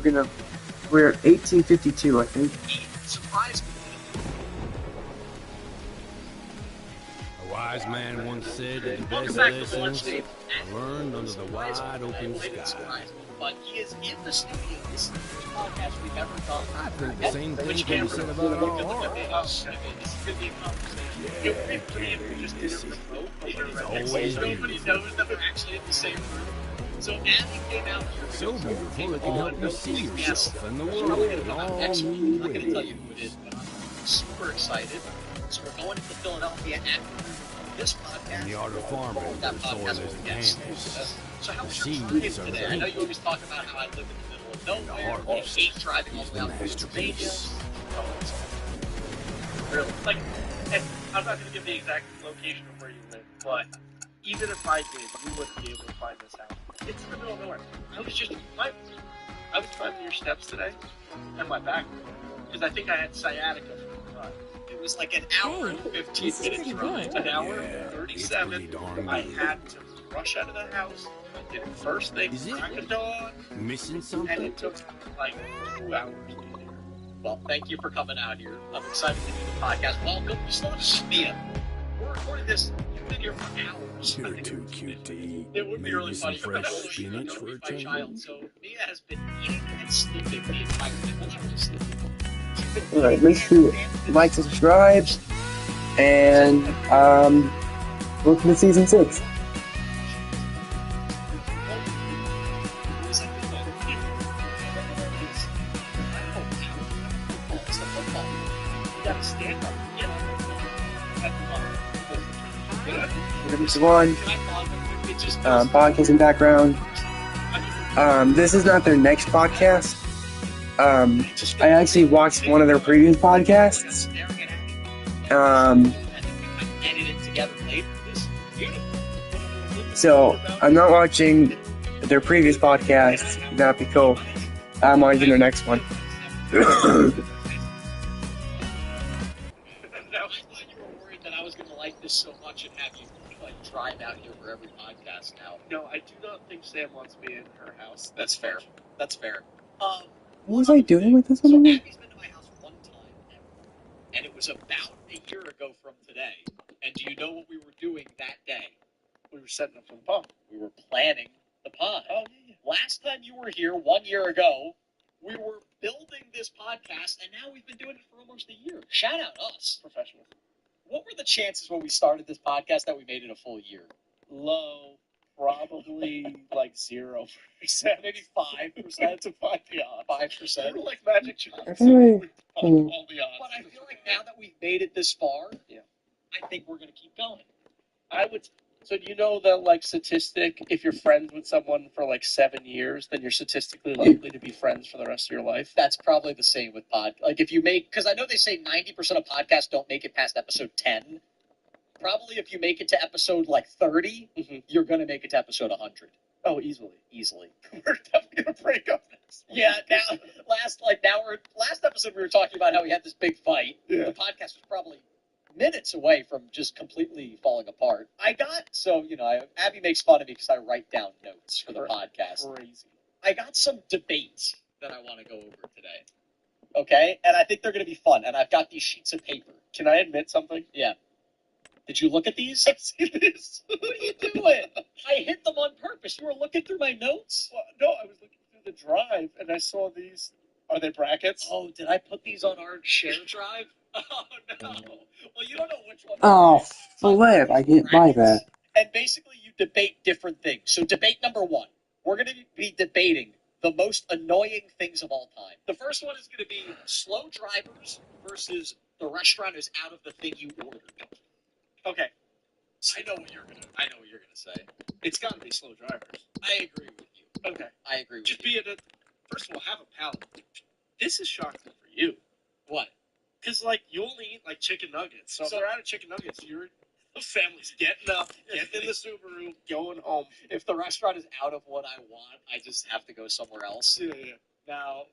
We're at 1852, I think. Surprise me. A wise man once said that the best lessons are learned under the wide open sky. But he is in the studio. This is the first podcast we've ever done. I think the same thing can be said about our art. This is going to be a conversation. It would be pretty if we just did it remote. Always Nobody knows that we're actually in the same room. So Andy came out here. So beautiful it can help you see yourself and the world in all new I'm not going to tell ways. you who it is, but I'm super excited. So we're going into Philadelphia after this podcast. And the art of farming, That the soil podcast is will the get canvas. So how was your Seeds experience are the today? I know you paint. always talk about how I live in the middle of nowhere. harvest I hate driving all the way out to Pennsylvania. masterpiece. Really? Like, and I'm not going to give the exact location of where you live, but even if I did, you wouldn't be able to find this house. It's in the middle of nowhere. I was climbing your steps today, and my back, because I think I had sciatica from the run. It was like an hour and 15 this is minutes pretty drive. good. An hour Yeah, and it's 37. pretty darn I good. had to rush out of the house. I did it first thing, Is it? crack of dawn, Missing and something? it took like 2 hours to get here. Well, thank you for coming out here. I'm excited to do the podcast. Welcome. You still have Smia. We're recording this. You've been here for hours. You're too cute to eat. It would be Maybe really some funny. fresh I don't know if you spinach know for a my child, change. so Mia has been eating and sleeping the entire time. Well, not really sleeping. She's been Alright, eating make sure you and like, subscribe, and look to season 6. This is one podcast in background. This is not their next podcast. I actually watched one of their previous podcasts. So I'm not watching their previous podcast. That'd be cool. I'm watching their next one. Now, I thought you were worried that I was going to like this so much and have you like drive out here for every podcast now. No, I do not think Sam wants me in her house. That's fair. That's fair. What was I doing with this So one again? Abby's been to my house one time ever, and it was about a year ago from today. And do you know what we were doing that day? We were setting up for the pump. We were planning the pod. Oh, yeah. Last time you were here 1 year ago, we were building this podcast, and now we've been doing it for almost a year. Shout out us. Professional. What were the chances when we started this podcast that we made it a full year? Low. Probably like 0%. Maybe 5% to find the odds. 5%. We were like magic shots. Hey. All the odds. But I feel like now that we've made it this far, Yeah. I think we're going to keep going. I would. So do you know the like statistic? If you're friends with someone for like 7 years, then you're statistically likely to be friends for the rest of your life. That's probably the same with pod. Like if you make, because I know they say 90% of podcasts don't make it past episode 10. Probably if you make it to episode like 30, you're going to make it to episode 100. Oh, easily. Easily. We're definitely gonna break up next. Yeah, last episode we were talking about how we had this big fight. Yeah. The podcast was probably minutes away from just completely falling apart. Abby makes fun of me because I write down notes for the podcast. Crazy. I got some debates that I want to go over today. Okay? And I think they're going to be fun. And I've got these sheets of paper. Can I admit something? Yeah. Did you look at these? I've seen this. What are you doing? I hit them on purpose. You were looking through my notes? Well, no, I was looking through the drive and I saw these. Are they brackets? Oh, did I put these on our share drive? Oh, no. Well, you don't know which one. Oh, flip. I can't buy that. And basically, you debate different things. So, debate number one, we're going to be debating the most annoying things of all time. The first one is going to be slow drivers versus the restaurant is out of the thing you ordered. Okay. I know what you're gonna say. It's got to be slow drivers. I agree with you. Okay. I agree with Just you. be first of all, have a palate. This is shocking for you. What? Because, like, you only eat, like, chicken nuggets. So if So- they're out of chicken nuggets, the family's getting up, getting in the Subaru, going home. If the restaurant is out of what I want, I just have to go somewhere else. Yeah. Now,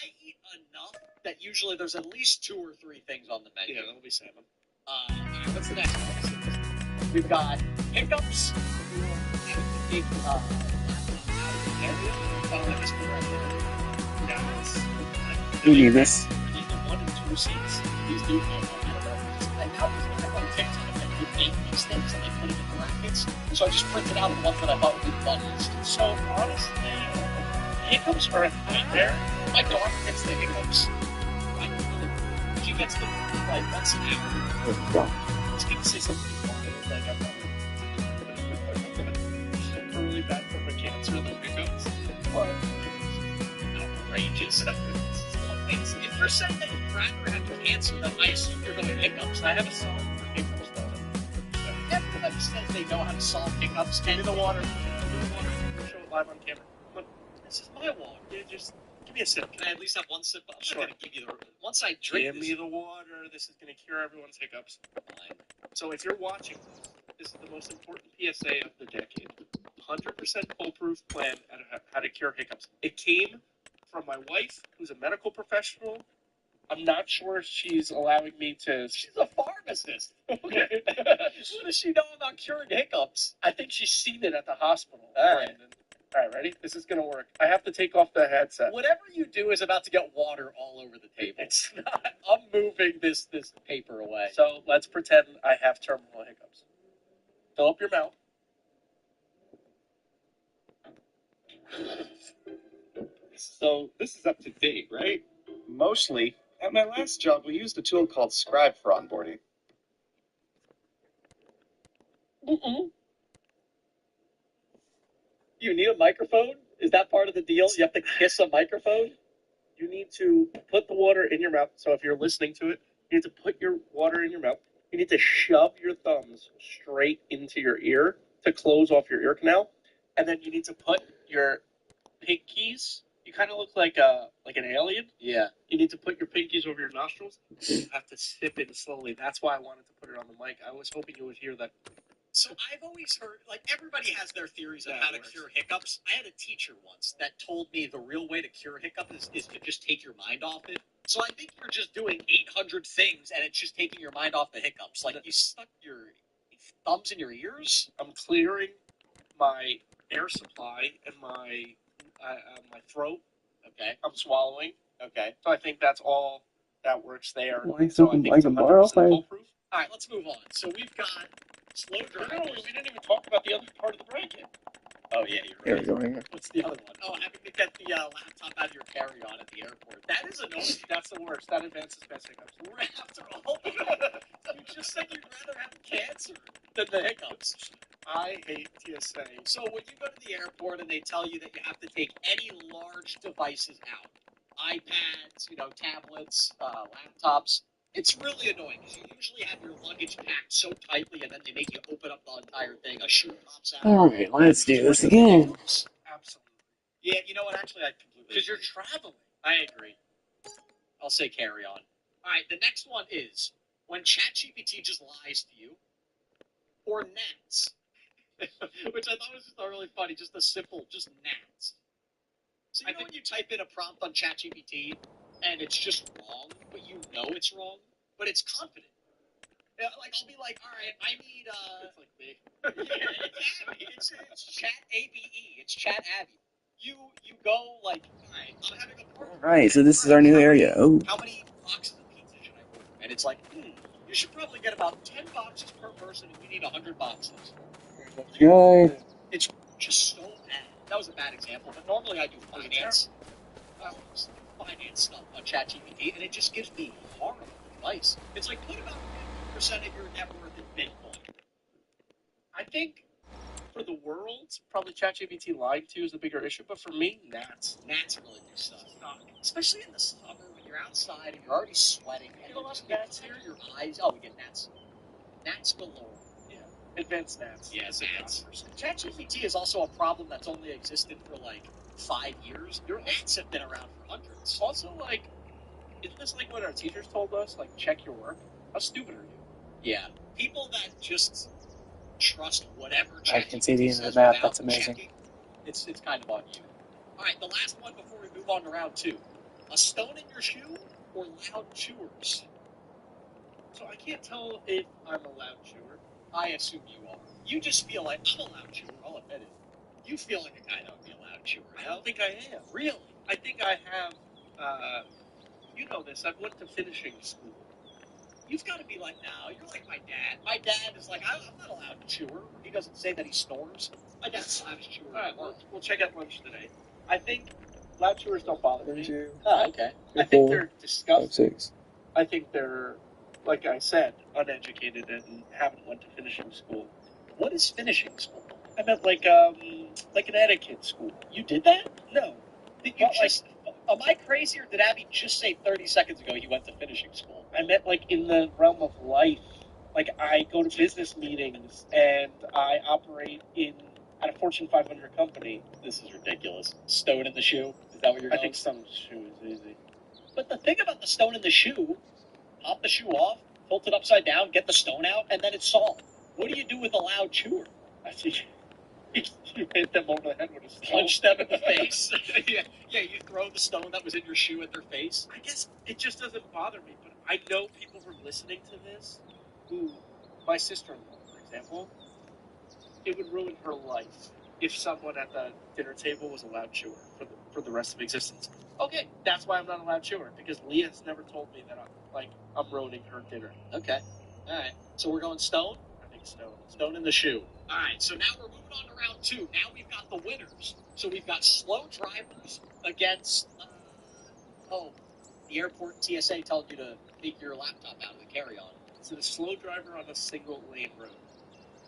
I eat enough that usually there's at least 2 or 3 things on the menu. Yeah, that'll be salmon. Alright, what's the next one? We've got hiccups. Big, area. I guess we're right there. We need this. These are 1 and 2 seats. These do I don't know. I thought on TikTok that would make these things and they put it in brackets. So I just printed out the ones that I thought would be the funniest. So honestly, hiccups are a nightmare. My daughter gets the hiccups. She gets them like once an hour. I was going to say something like I'm really bad for my cancer, the hiccups. But outrageous. If you're saying that you'd rather have cancer, then I assume you're going to hiccups. I have a song for hiccups though. Everybody says they know how to solve hiccups. Give me the water. Show it live on camera. Look, This is my water. yeah, just give me a sip. Can I at least have one sip? I'm Sure. not going to give you the... Once I drink Give this... me the water. This is going to cure everyone's hiccups. Fine. So if you're watching this is the most important PSA of the decade. 100% foolproof plan on how to cure hiccups. It came from my wife, who's a medical professional. I'm not sure she's allowing me to... She's a pharmacist. Okay. What does she know about curing hiccups? I think she's seen it at the hospital. All right. Brandon. All right, ready? This is going to work. I have to take off the headset. Whatever you do is about to get water all over the table. It's not. I'm moving this paper away. So let's pretend I have terminal hiccups. Fill up your mouth. So this is up to date, right? Mostly. At my last job, we used a tool called Scribe for onboarding. You need a microphone? Is that part of the deal? You have to kiss a microphone? You need to put the water in your mouth. So if you're listening to it, you need to put your water in your mouth. You need to shove your thumbs straight into your ear to close off your ear canal. And then you need to put your pinkies. You kind of look like an alien. Yeah. You need to put your pinkies over your nostrils. You have to sip in slowly. That's why I wanted to put it on the mic. I was hoping you would hear that. So I've always heard, like, everybody has their theories of That how to works. cure hiccups. I had a teacher once that told me the real way to cure hiccups is to just take your mind off it. So I think you're just doing 800 things and it's just taking your mind off the hiccups. Like, you stuck your thumbs in your ears? I'm clearing my air supply and my throat. Okay. I'm swallowing. Okay. So I think that's all that works there. Why So I something think like it's a 100% bar? foolproof. All right, let's move on. So we've got slow No, drivers. we didn't even talk about the other part of the bracket. Oh, yeah, you're Here right. we go, right here. What's the other one? Oh, having to get the laptop out of your carry-on at the airport. That is annoying. That's the worst. That advances best hiccups. After all, you just said you'd rather have cancer than the hiccups. I hate TSA. So when you go to the airport and they tell you that you have to take any large devices out, iPads, tablets, laptops, it's really annoying because you usually have your luggage packed so tightly and then they make you open up the entire thing. A shoe pops out. All right, let's do this again. Absolutely. Yeah, you know what? Actually, I completely Because you're agree. traveling. I agree. I'll say carry on. All right, the next one is when ChatGPT just lies to you, or gnats, which I thought was just really funny. Just the simple, just gnats. So you know when you type in a prompt on ChatGPT and it's just wrong, but you know it's wrong, but it's confident. Yeah, like I'll be like, all right, I need It's like me. yeah, it's Abby. It's Chat ABE. It's Chat Abby. You go like, all right, I'm having a party. All right, so this is our new area. Oh, How many boxes of pizza should I order? And it's like, you should probably get about 10 boxes per person, and we need 100 boxes. guy. It's just so bad. That was a bad example, but normally I do finance. Finance stuff on ChatGPT, and it just gives me horrible advice. It's like, put about 50% of your net worth in Bitcoin. I think for the world, probably ChatGPT lying to you is the bigger issue, but for me, gnats. Gnats really do suck. Especially in the summer when you're outside and you're already sweating. And get a lot just of gnats clear your eyes. Oh, we get gnats. Gnats galore. Advanced gnats. Yes, gnats. ChatGPT is also a problem that's only existed for like 5 years. Your gnats have been around for hundreds. Also, like, isn't this like what our teachers told us? Like, check your work. How stupid are you? Yeah. People that just trust whatever ChatGPT I can see the end of the says map. without That's amazing. checking, it's kind of on you. All right, the last one before we move on to round 2. A stone in your shoe or loud chewers? So I can't tell if I'm a loud chewer. I assume you are. You just feel like, I'm a loud chewer, I'll admit it. You feel like a guy that would be a loud chewer. I don't think I am. Really? I think I have, you know this, I've went to finishing school. You've got to be like, no, you're like my dad. My dad is like, I'm not allowed to chewer. He doesn't say that he snores. My dad's allowed to chew. All right, we'll check out lunch today. I think loud chewers don't bother me. Oh, okay. I think they're disgusting. 6. I think they're, like I said, uneducated and haven't went to finishing school. What is finishing school? I meant like an etiquette school. You did that? No. Did you just? Am I crazy, or did Abby just say 30 seconds ago he went to finishing school? I meant like in the realm of life. Like I go to business meetings and I operate at a Fortune 500 company. This is ridiculous. Stone in the shoe? Is that what you're I going? think stone in the shoe is easy. But the thing about the stone in the shoe, pop the shoe off, tilt it upside down, get the stone out, and then it's solved. What do you do with a loud chewer? I think you hit them over the head with a stone. Punch them in the face? yeah, you throw the stone that was in your shoe at their face. I guess it just doesn't bother me, but I know people from listening to this who, my sister-in-law, for example, it would ruin her life if someone at the dinner table was a loud chewer for the rest of existence. Okay, that's why I'm not a loud chewer, because Leah has never told me that I'm ruining her dinner. Okay. All right. So we're going stone? I think stone. Stone in the shoe. All right. So now we're moving on to round 2. Now we've got the winners. So we've got slow drivers against, the airport TSA telling you to take your laptop out of the carry-on. So the slow driver on a single-lane road.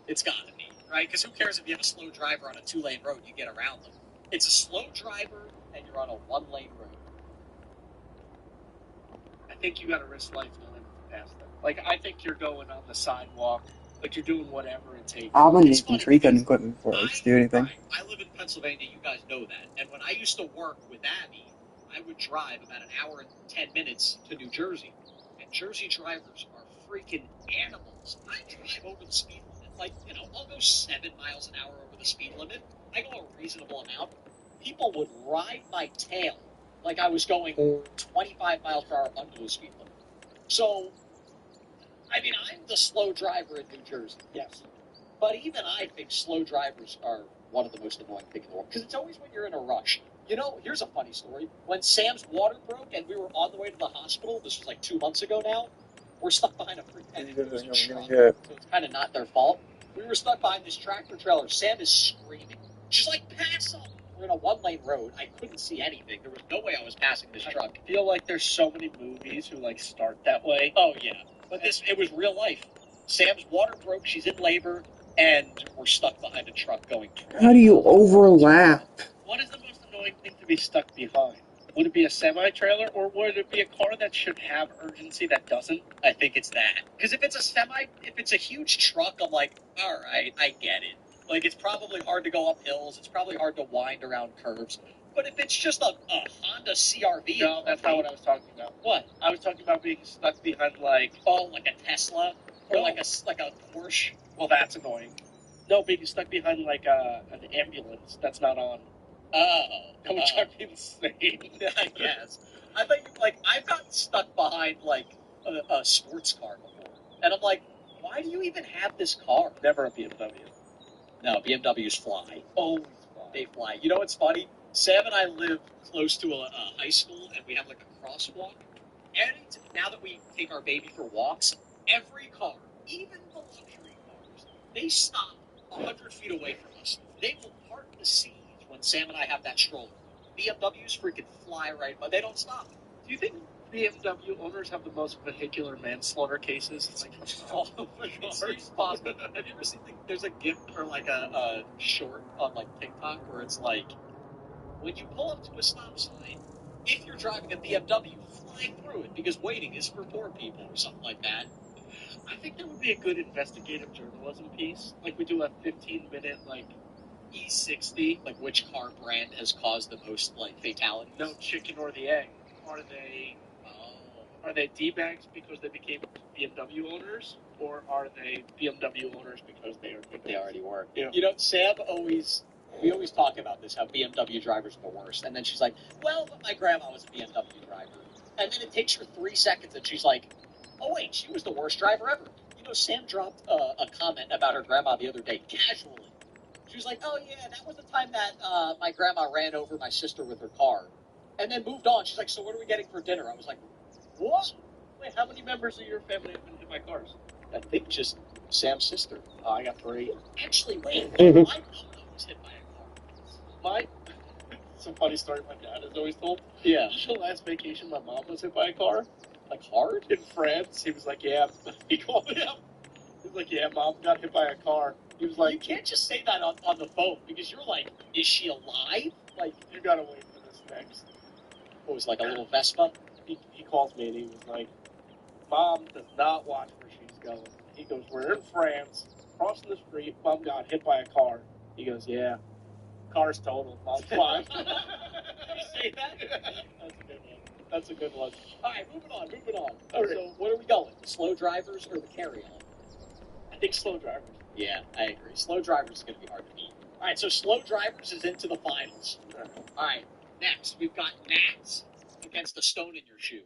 It's got to be, right? Because who cares if you have a slow driver on a 2-lane road, you get around them. It's a slow driver, and you're on a 1-lane road. I think you got to risk life going past them. Like, I think you're going on the sidewalk, like you're doing whatever it takes. I'm gonna need some tree cutting equipment before I do anything. Right. I live in Pennsylvania, you guys know that. And when I used to work with Abby, I would drive about an hour and 10 minutes to New Jersey. And Jersey drivers are freaking animals. I drive over the speed limit. Like, I'll go 7 miles an hour over the speed limit. I go a reasonable amount. People would ride my tail like I was going 25 miles per hour under the speed limit. So, I mean, I'm the slow driver in New Jersey, yes. But even I think slow drivers are one of the most annoying things in the world. Because it's always when you're in a rush. Here's a funny story. When Sam's water broke and we were on the way to the hospital, this was like 2 months ago now, we're stuck behind a freaking truck, so it's kind of not their fault. We were stuck behind this tractor trailer. Sam is screaming. She's like, pass up. We're in a 1-lane road. I couldn't see anything. There was no way I was passing this truck. I feel like there's so many movies who start that way. Oh, yeah. But it was real life. Sam's water broke. She's in labor. And we're stuck behind a truck going. How do you overlap? What is the most annoying thing to be stuck behind? Would it be a semi-trailer, or would it be a car that should have urgency that doesn't? I think it's that. Because if it's a huge truck, I'm like, all right, I get it. Like, it's probably hard to go up hills. It's probably hard to wind around curves. But if it's just a Honda CRV... No, that's not what I was talking about. What? I was talking about being stuck behind, like a Tesla? Or no. like a Porsche? Well, that's annoying. No, being stuck behind, an ambulance that's not on. Oh. That would drive me insane. I guess. I think, I've gotten stuck behind, a sports car before. And I'm like, why do you even have this car? Never a BMW. No, BMWs fly. Always fly. They fly. You know what's funny? Sam and I live close to a high school, and we have, a crosswalk. And now that we take our baby for walks, every car, even the luxury cars, they stop 100 feet away from us. They will part the seas when Sam and I have that stroller. BMWs freaking fly right, but they don't stop. Do you think BMW owners have the most vehicular manslaughter cases? It's possible. Have you ever seen there's a GIF or a short on TikTok where it's when you pull up to a stop sign, if you're driving a BMW, fly through it because waiting is for poor people or something like that. I think that would be a good investigative journalism piece. We do a 15-minute E60. Which car brand has caused the most fatalities? No, chicken or the egg. Are they D-bags because they became BMW owners, or are they BMW owners because they already were? Yeah. We always talk about this, how BMW drivers are the worst. And then she's like, well, my grandma was a BMW driver. And then it takes her 3 seconds, and she's like, oh, wait, she was the worst driver ever. Sam dropped a comment about her grandma the other day, casually. She was like, oh, yeah, that was the time that my grandma ran over my sister with her car. and then moved on. She's like, so what are we getting for dinner? I was like, what? Wait, how many members of your family have been hit by cars? I think just Sam's sister. Oh, I got 3. Actually, wait, my mom was hit by a car. It's a funny story my dad has always told. Yeah. The last vacation, my mom was hit by a car. Like hard? In France. He was like, yeah. He called it up. He was like, yeah, mom got hit by a car. He was like, you can't just say that on the phone because you're like, is she alive? Like, you gotta wait for this next. What was like a little Vespa? He calls me and he was like, Mom does not watch where she's going. He goes, we're in France, crossing the street, Mom got hit by a car. He goes, yeah, car's totaled, Mom's fine. Did you say that? That's a good one. That's a good one. All right, moving on. All right. So, where are we going? Slow drivers or the carry-on? I think slow drivers. Yeah, I agree. Slow drivers is going to be hard to beat. All right, so slow drivers is into the finals. All right, next we've got gnats against a stone in your shoe.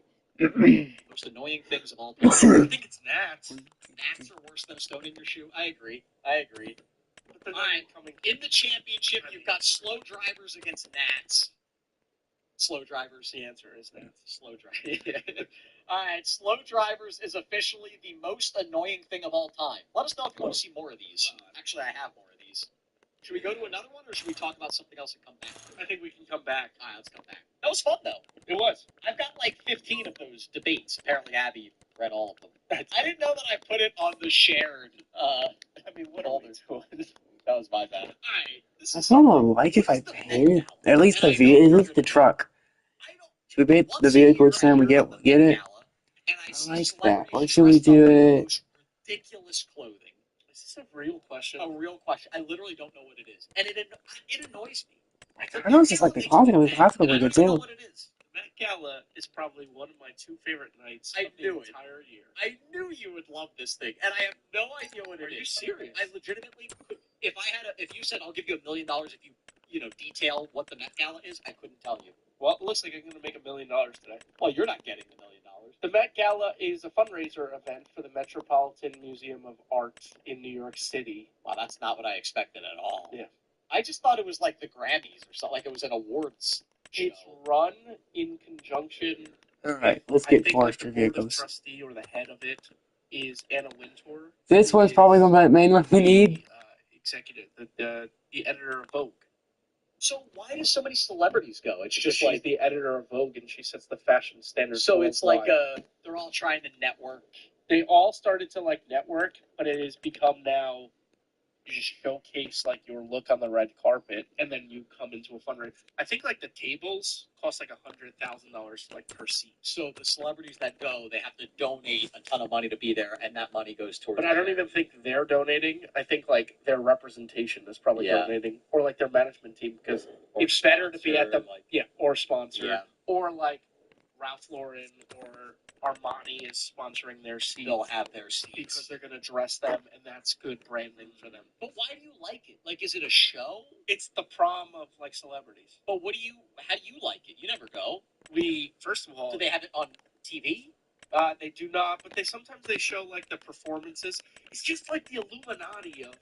Most annoying things of all time. I think it's gnats. Gnats are worse than a stone in your shoe. I agree. All right, in the championship, you've got slow drivers against gnats. Slow drivers. The answer is gnats. Slow drivers. All right, slow drivers is officially the most annoying thing of all time. Let us know if you want to see more of these. Actually, I have more of these. Should we go to another one, or should we talk about something else and come back? I think we can come back. All right, let's come back. That was fun, though. It was. I've got like 15 of those debates. Apparently, Abby read all of them. I didn't know that I put it on the shared. I mean, what folder. That was my bad. All right. That's what I would like if I painted at least the truck. Should we paint the vehicle each time we get it? I like that. Why should we do it? Ridiculous clothing. Is this a real question? A real question. I literally don't know what it is, and it annoys me. I know it's just like the classical. The classical I we don't did know too. what it is. Met Gala is probably one of my 2 favorite nights I of the knew it. entire year. I knew you would love this thing, and I have no idea what it is. Are you serious? I legitimately, if you said I'll give you $1 million if you detail what the Met Gala is, I couldn't tell you. Well, it looks like I'm going to make $1 million today. Well, you're not getting the $1 million. The Met Gala is a fundraiser event for the Metropolitan Museum of Art in New York City. Wow, that's not what I expected at all. Yeah. I just thought it was like the Grammys or something, like it was an awards show. It's run in conjunction. All right, let's get Forester the board of vehicles. trustee or the head of it is Anna Wintour. This one's probably the main one we need. Executive, the editor of Vogue. So why do so many celebrities go? It's just She's like the editor of Vogue, and she sets the fashion standards. so. It's like worldwide. they're all trying to network. They all started to like network, but it has become now you just showcase like your look on the red carpet, and then you come into a fundraiser. I think like the tables cost like $100,000 like per seat. So the celebrities that go, they have to donate a ton of money to be there, and that money goes towards. But I don't even think they're donating. I think like their representation is probably donating, or like their management team, because it's better to be at the or sponsor, or like Ralph Lauren or Armani is sponsoring their seats. They'll have their seats because they're going to dress them, and that's good branding for them. But why do you like it? Like, is it a show? It's the prom of like celebrities. But how do you like it? You never go. First of all, do they have it on TV? They do not, but sometimes they show like the performances. It's just like the Illuminati of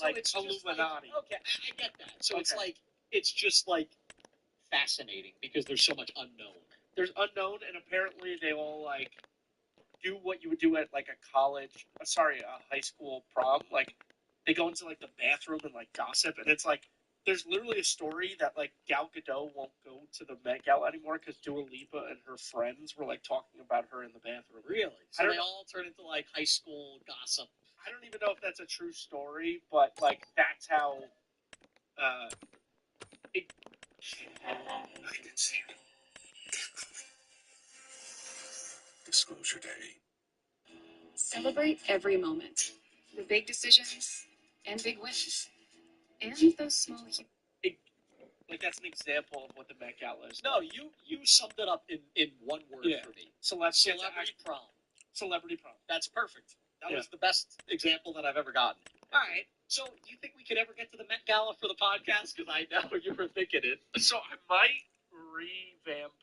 like Illuminati. Okay, I get that. So it's just like fascinating because there's so much unknown. There's unknown, and apparently they all like do what you would do at like a high school prom. Like they go into like the bathroom and like gossip, and it's like there's literally a story that like Gal Gadot won't go to the Met Gala anymore because Dua Lipa and her friends were like talking about her in the bathroom. Really? So they all turn into like high school gossip. I don't even know if that's a true story, but like that's how. I can see it. Disclosure Day. Celebrate every moment. The big decisions and big wins. And those small Like that's an example of what the Met Gala is. No, you summed it up in one word for me. Celebrity prom. Celebrity prom. That's perfect. That was the best example that I've ever gotten. All right. So, do you think we could ever get to the Met Gala for the podcast? Because I know you were thinking it. So I might revamp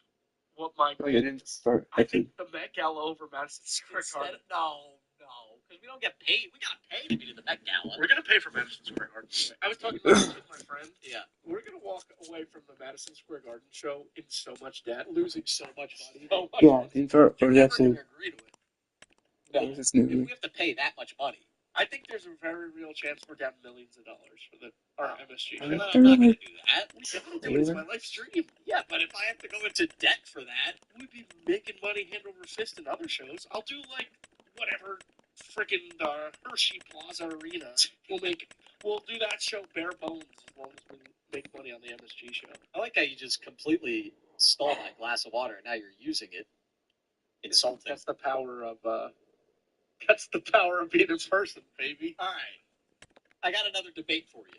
what my. Oh, you didn't start. I think the Met Gala over Madison Square Garden. No, because we don't get paid. We got paid to be to the Met Gala. We're gonna pay for Madison Square Garden. I was talking about this with my friend. Yeah. We're gonna walk away from the Madison Square Garden show in so much debt, losing so much money. So much Yeah, money. and for You're never Jackson, going to agree to it. No, this if movie. we have to pay that much money, I think there's a very real chance we're down millions of dollars for our MSG show. Aren't I'm there not going like to do that. We definitely do it. It's my life stream. Yeah, but if I have to go into debt for that, We'd be making money hand over fist in other shows. I'll do like whatever freaking Hershey Plaza Arena. We'll do that show bare bones as long as we make money on the MSG show. I like how you just completely stole my glass of water and now you're using it. Insulting. That's the power of being in person, baby. All right. I got another debate for you.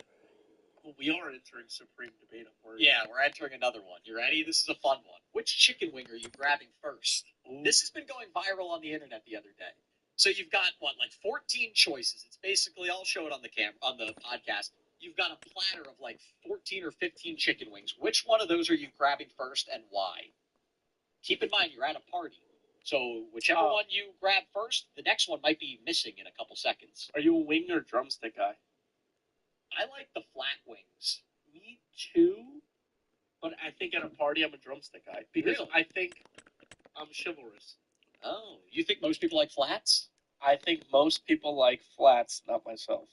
Well, we are entering supreme debate. Yeah, we're entering another one. You ready? This is a fun one. Which chicken wing are you grabbing first? Ooh. This has been going viral on the internet the other day. So you've got like 14 choices. It's basically, I'll show it on the podcast. You've got a platter of like 14 or 15 chicken wings. Which one of those are you grabbing first and why? Keep in mind you're at a party. So whichever one you grab first, the next one might be missing in a couple seconds. Are you a wing or drumstick guy? I like the flat wings. Me too. But I think at a party I'm a drumstick guy because Really? I think I'm chivalrous. Oh, you think most people like flats? I think most people like flats, not myself.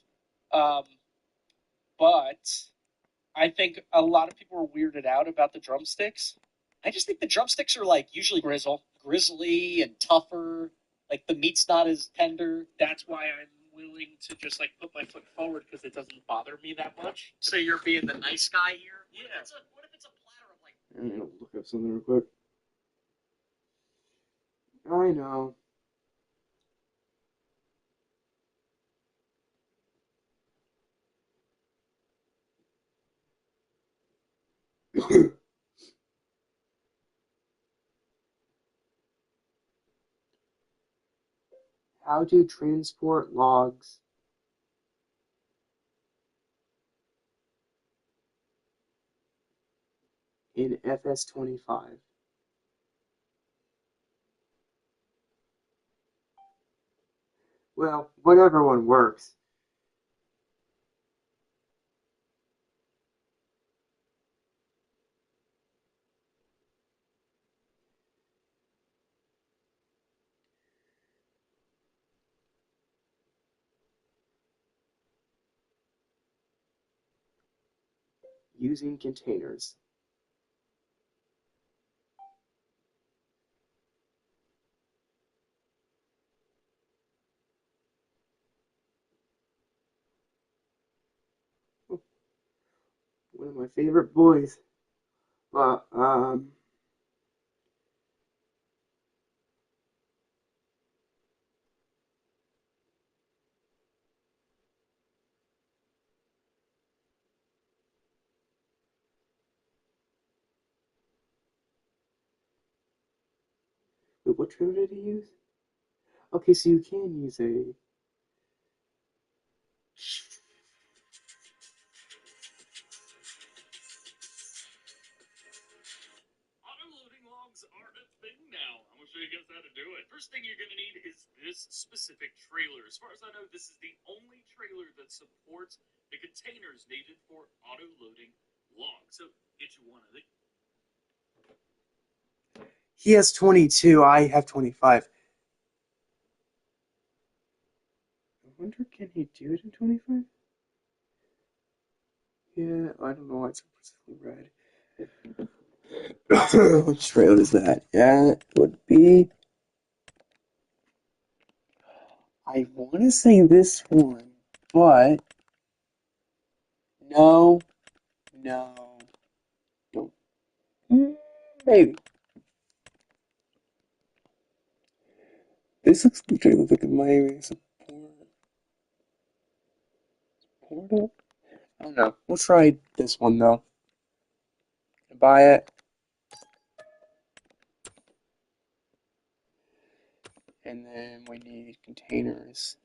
But I think a lot of people are weirded out about the drumsticks. I just think the drumsticks are like usually grizzly and tougher. Like the meat's not as tender. That's why I'm willing to just like put my foot forward because it doesn't bother me that much. So you're being the nice guy here? Yeah. What if it's a platter of like... I'm gonna look up something real quick. I know. How to transport logs in Fs25. Well, whatever one works. Using containers. One of my favorite boys. But, wait, what trailer did he use? Okay, so you can use a... Auto-loading logs are a thing now. I'm going to show you guys how to do it. First thing you're going to need is this specific trailer. As far as I know, this is the only trailer that supports the containers needed for auto-loading logs. So get you one of these. He has 22, I have 25. I wonder, can he do it in 25? Yeah, I don't know why it's specifically red. Which trailer is that? Yeah, it would be... I want to say this one, but... No. Maybe. This looks like a Miami portal. I don't know. We'll try this one though. Buy it. And then we need containers.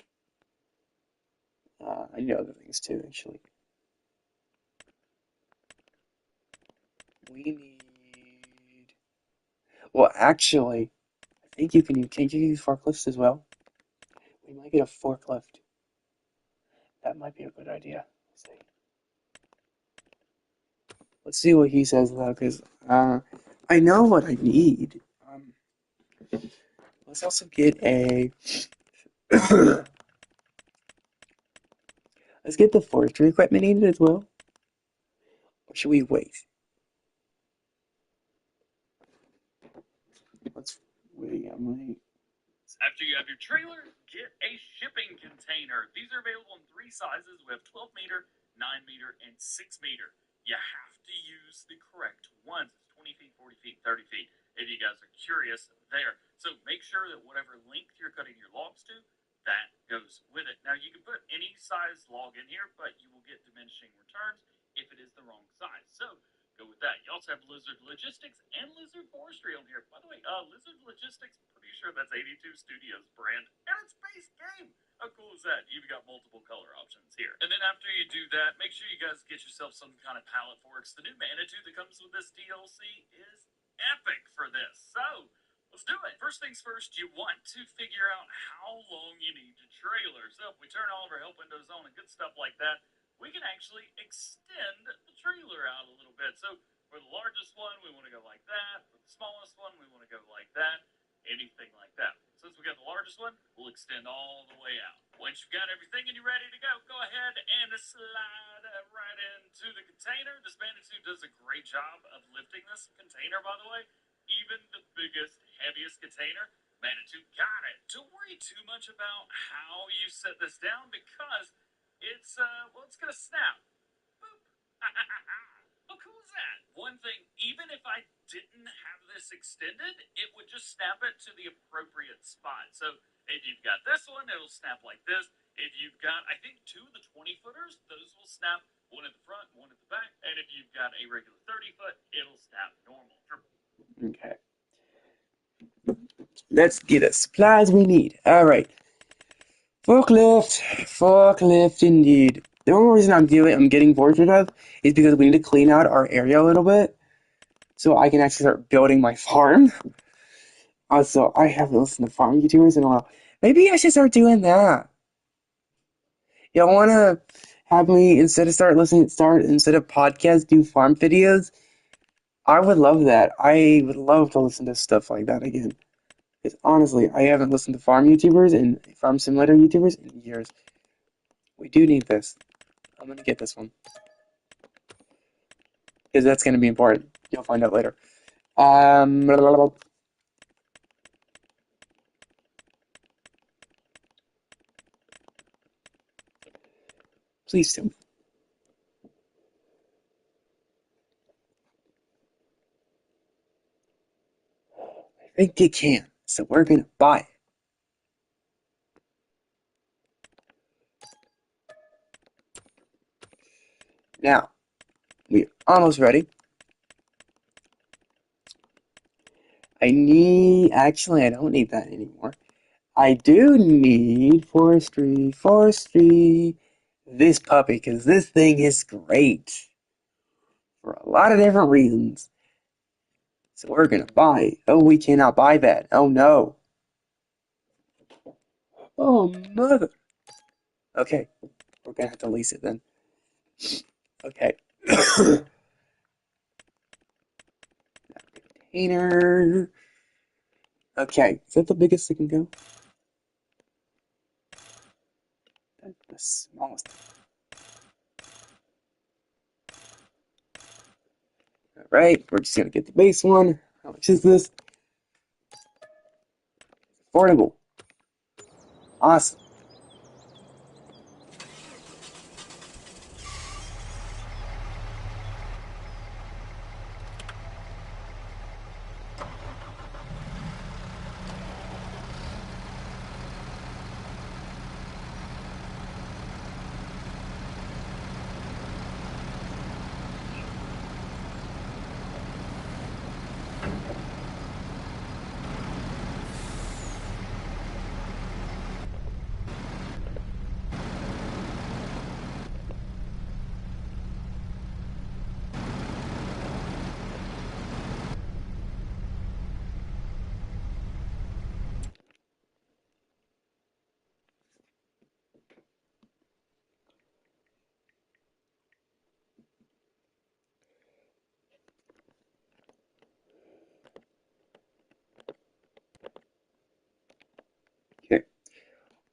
I need other things too, actually. We need... Well, actually, I think you can you use forklifts as well? We might get a forklift. That might be a good idea. Let's see. Let's see what he says though, because I know what I need. Let's also get a. Let's get the forestry equipment needed as well. Or should we wait? Let's wait. I'm like. After you have your trailer, get a shipping container. These are available in 3 sizes. We have 12 meter, 9 meter, and 6 meter. You have to use the correct ones. It's 20 feet, 40 feet, 30 feet. If you guys are curious there. So make sure that whatever length you're cutting your logs to, that goes with it. Now you can put any size log in here, but you will get diminishing returns if it is the wrong size. So go with that. You also have Lizard Logistics and Lizard Forestry on here. By the way, Lizard Logistics, pretty sure that's 82 Studios brand, and it's base game. How cool is that? You've got multiple color options here. And then after you do that, make sure you guys get yourself some kind of pallet forks. The new Manitou that comes with this DLC is epic for this. So let's do it. First things first, you want to figure out how long you need your trailer. So if we turn all of our help windows on and good stuff like that, we can actually extend the trailer out a little bit. So for the largest one, we want to go like that. For the smallest one, we want to go like that. Anything like that. Since we got the largest one, we'll extend all the way out. Once you've got everything and you're ready to go, go ahead and slide right into the container. This Manitou does a great job of lifting this container, by the way. Even the biggest, heaviest container, Manitou got it. Don't worry too much about how you set this down because it's gonna snap. Boop. How cool is that? One thing, even if I didn't have this extended, it would just snap it to the appropriate spot. So if you've got this one, it'll snap like this. If you've got, I think, 2 of the 20-footers, those will snap, one at the front, one at the back. And if you've got a regular 30-foot, it'll snap normal. Okay. Let's get the supplies we need. All right. Forklift indeed. The only reason I'm getting fortunate of is because we need to clean out our area a little bit so I can actually start building my farm. Also, I haven't listened to farm YouTubers in a while. Maybe I should start doing that. Y'all want to have me instead of podcast do farm videos? I would love that. I would love to listen to stuff like that again. Because honestly, I haven't listened to farm YouTubers and farm simulator YouTubers in years. We do need this. I'm going to get this one. Because that's going to be important. You'll find out later. Please do. I think it can. So we're going to buy it. Now, we're almost ready. Actually, I don't need that anymore. I do need forestry, this puppy, because this thing is great for a lot of different reasons. So we're going to buy it. Oh, we cannot buy that. Oh, no. Oh, mother. Okay, we're going to have to lease it then. Okay. Container. Okay, is that the biggest it can go? That's the smallest. Alright, we're just going to get the base one. How much is this? Affordable. Awesome.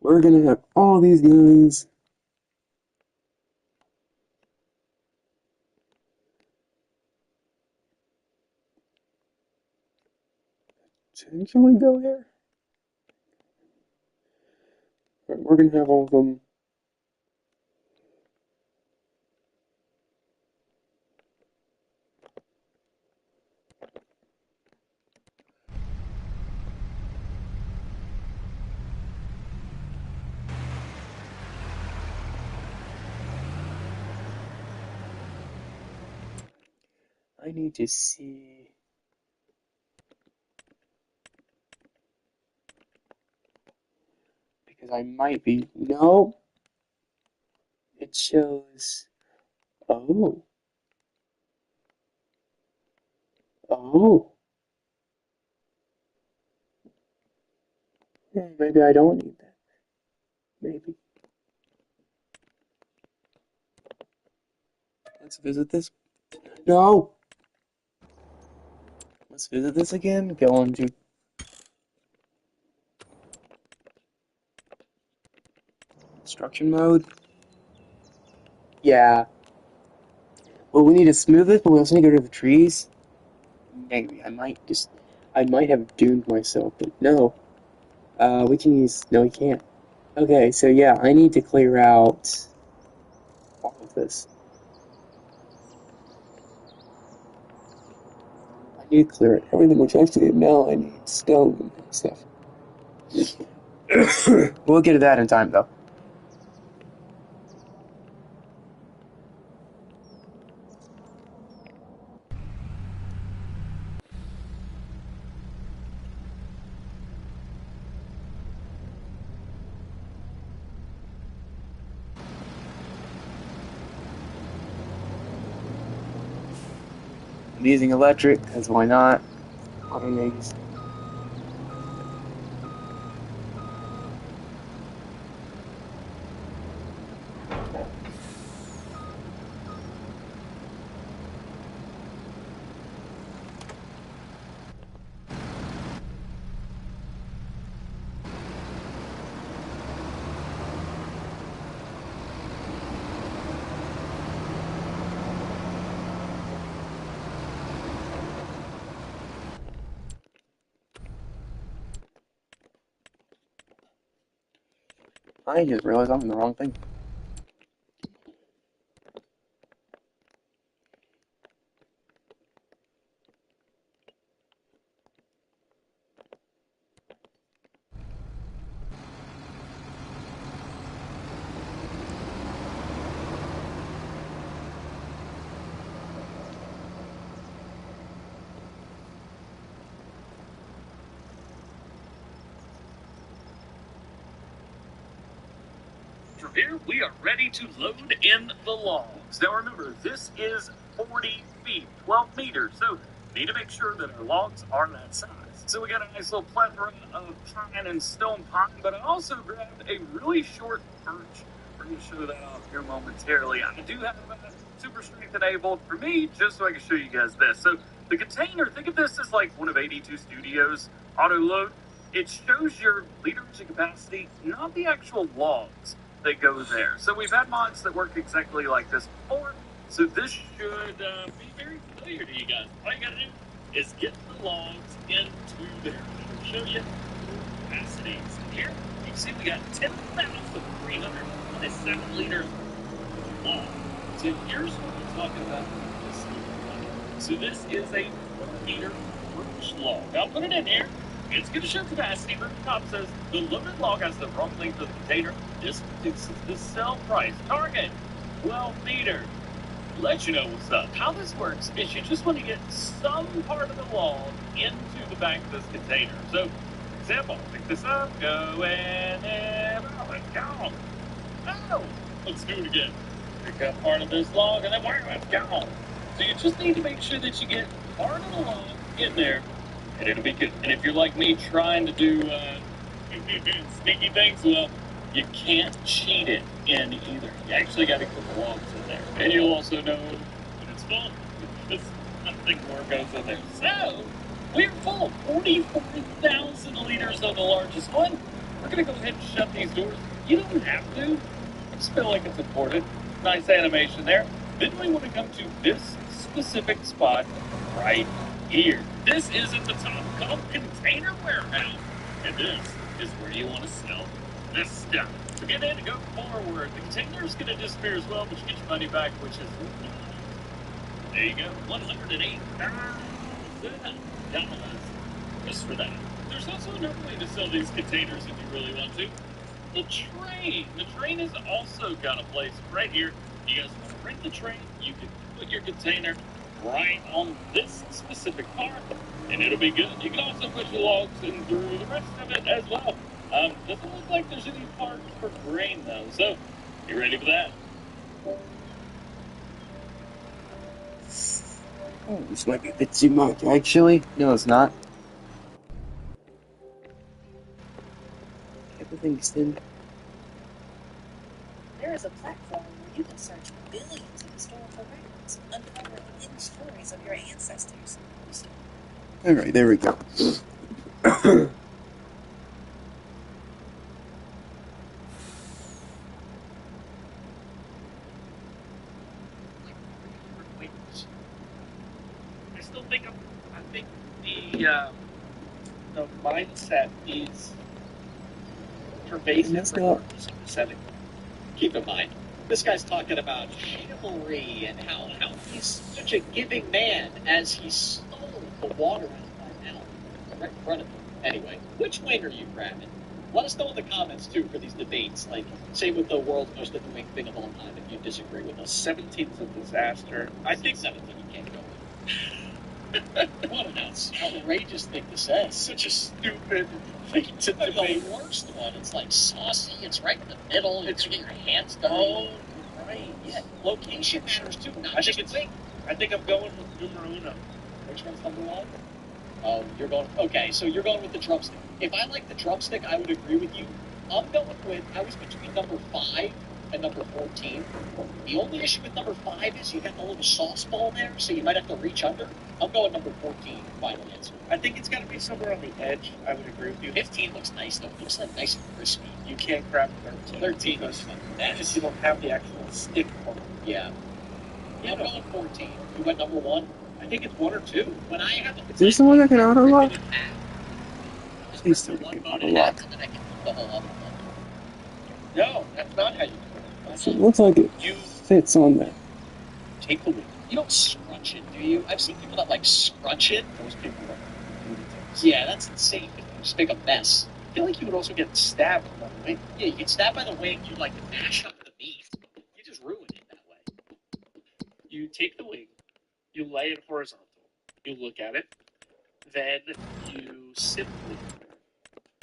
We're gonna have all these guys. Can we go here? We're gonna have all of them. I need to see. Because I might be. No, it shows. Oh. Oh. Maybe I don't need that. Maybe. Let's visit this. No! Let's visit this again. Go into construction mode. Yeah. Well, we need to smooth it, but we also need to go to the trees. Maybe. I might have doomed myself, but no. We can use. No, we can't. Okay, so yeah, I need to clear out all of this. I need to clear it. Everything, which actually now I need stone and stuff. We'll get to that in time, though. I'm using electric, because why not? Automates. I just realized I'm in the wrong thing. From here, we are ready to load in the logs. Now remember, this is 40 feet, 12 meters, so we need to make sure that our logs are that size. So we got a nice little plethora of pine and stone pine, but I also grabbed a really short birch. We're going to show that off here momentarily. I do have super strength enabled for me, just so I can show you guys this. So the container, think of this as like one of 82 Studios auto load. It shows your literage and capacity, not the actual logs that go there. So we've had mods that work exactly like this before. So this should be very familiar to you guys. All you gotta do is get the logs into there. I'll show you the capacities. Here, you can see we got 10,327 liters of log. So here's what we're talking about. So this is a 4-meter birch log. I'll put it in here. It's going to show capacity, but the top says the loaded log has the wrong length of the container. This is the sell price. Target 12 meters. Let you know what's up. How this works is you just want to get some part of the log into the back of this container. So, for example, pick this up, go in, and it's gone. Oh, let's do it again. Pick up part of this log, and then where it's gone. So you just need to make sure that you get part of the log in there, and it'll be good. And if you're like me trying to do sneaky things, well, you can't cheat it in either. You actually got to put the logs in there. And you'll also know when it's full, because nothing more goes in there. So, we're full. 44,000 liters on the largest one. We're gonna go ahead and shut these doors. You don't have to. I just feel like it's important. Nice animation there. Then we want to come to this specific spot right here. This isn't the Top Golf container warehouse, and this is where you want to sell this stuff. To get in and go forward, the container is going to disappear as well, but you get your money back, which is there you go, $108,000 just for that. There's also another way to sell these containers if you really want to. The train. The train has also got a place right here. You guys want to rent the train? You can put your container right on this specific part, and it'll be good. You can also put your logs in through the rest of it as well. Doesn't look like there's any parts for grain though, so you ready for that? Oh, this might be a bit too much, actually. No, it's not. Everything's thin. There is a platform where you can search billions of historical records, uncover hidden stories of your ancestors. Alright, there we go. I still think I think the mindset is pervasive That's not- regardless of the setting. Keep in mind, this guy's talking about chivalry and how he's such a giving man as he stole the water out of my mouth right in front of him. Anyway, which wing are you grabbing? Let us know in the comments, too, for these debates. Like, say with the world's most annoying thing of all time if you disagree with us. 17th of disaster. I think 17 you can't go with. What an outrageous thing to say. Such a stupid thing to The debate. worst one, it's like saucy, it's right in the middle, it's get your hands done. Oh, right. Yeah, location matters too, not I just think a thing. I think I'm going with numero uno. Which one's number one? Oh, you're going. Okay, so you're going with the drumstick. If I like the drumstick, I would agree with you. I'm going with. I was between number 5 and number 14. The only issue with number 5 is you got the little sauce ball there, so you might have to reach under. I'm going number 14. Final answer. I think it's got to be somewhere on the edge. I would agree with you. 15 looks nice though. It looks like nice and crispy. You can't grab 13. 13 because looks because you don't have the actual stick for it. Yeah. I'm going 14. You went number 1. I think it's 1 or 2. When I have Is there someone that can auto lock? Just Please press tell the me one you button can auto and lock. then I can put the whole other one. No, that's not how you do It looks like it You fits on there. take the wheel. You don't scrunch it, do you? I've seen people that like scrunch it. Those people are lunatics. Yeah, that's insane. You just make a mess. I feel like you would also get stabbed by the way. Yeah, you get stabbed by the wing, you like mash up the meat. You just ruin it that way. You take the wing, you lay it horizontal, you look at it, then you simply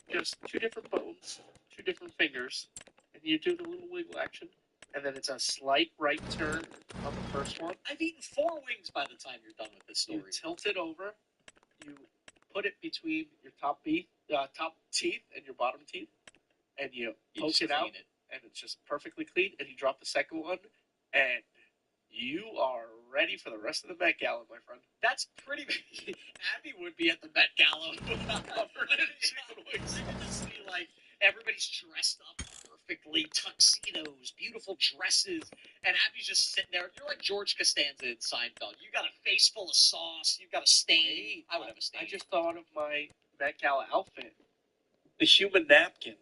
just 2 different bones, 2 different fingers, and you do the little wiggle action, and then it's a slight right turn on the first one. I've eaten 4 wings by the time you're done with this You story. tilt it over, you put it between your top teeth and your bottom teeth, and you You poke just it out, clean it. and it's just perfectly clean, and you drop the second one, and you are ready for the rest of the Met Gala, my friend. That's pretty. Abby would be at the Met Gala. Covered in chicken wings. You can just see like everybody's dressed up perfectly, tuxedos, beautiful dresses, and Abby's just sitting there. You're like George Costanza in Seinfeld. You got a face full of sauce. You got a stain. I would have a stain. I just thought of my Met Gala outfit. The human napkin.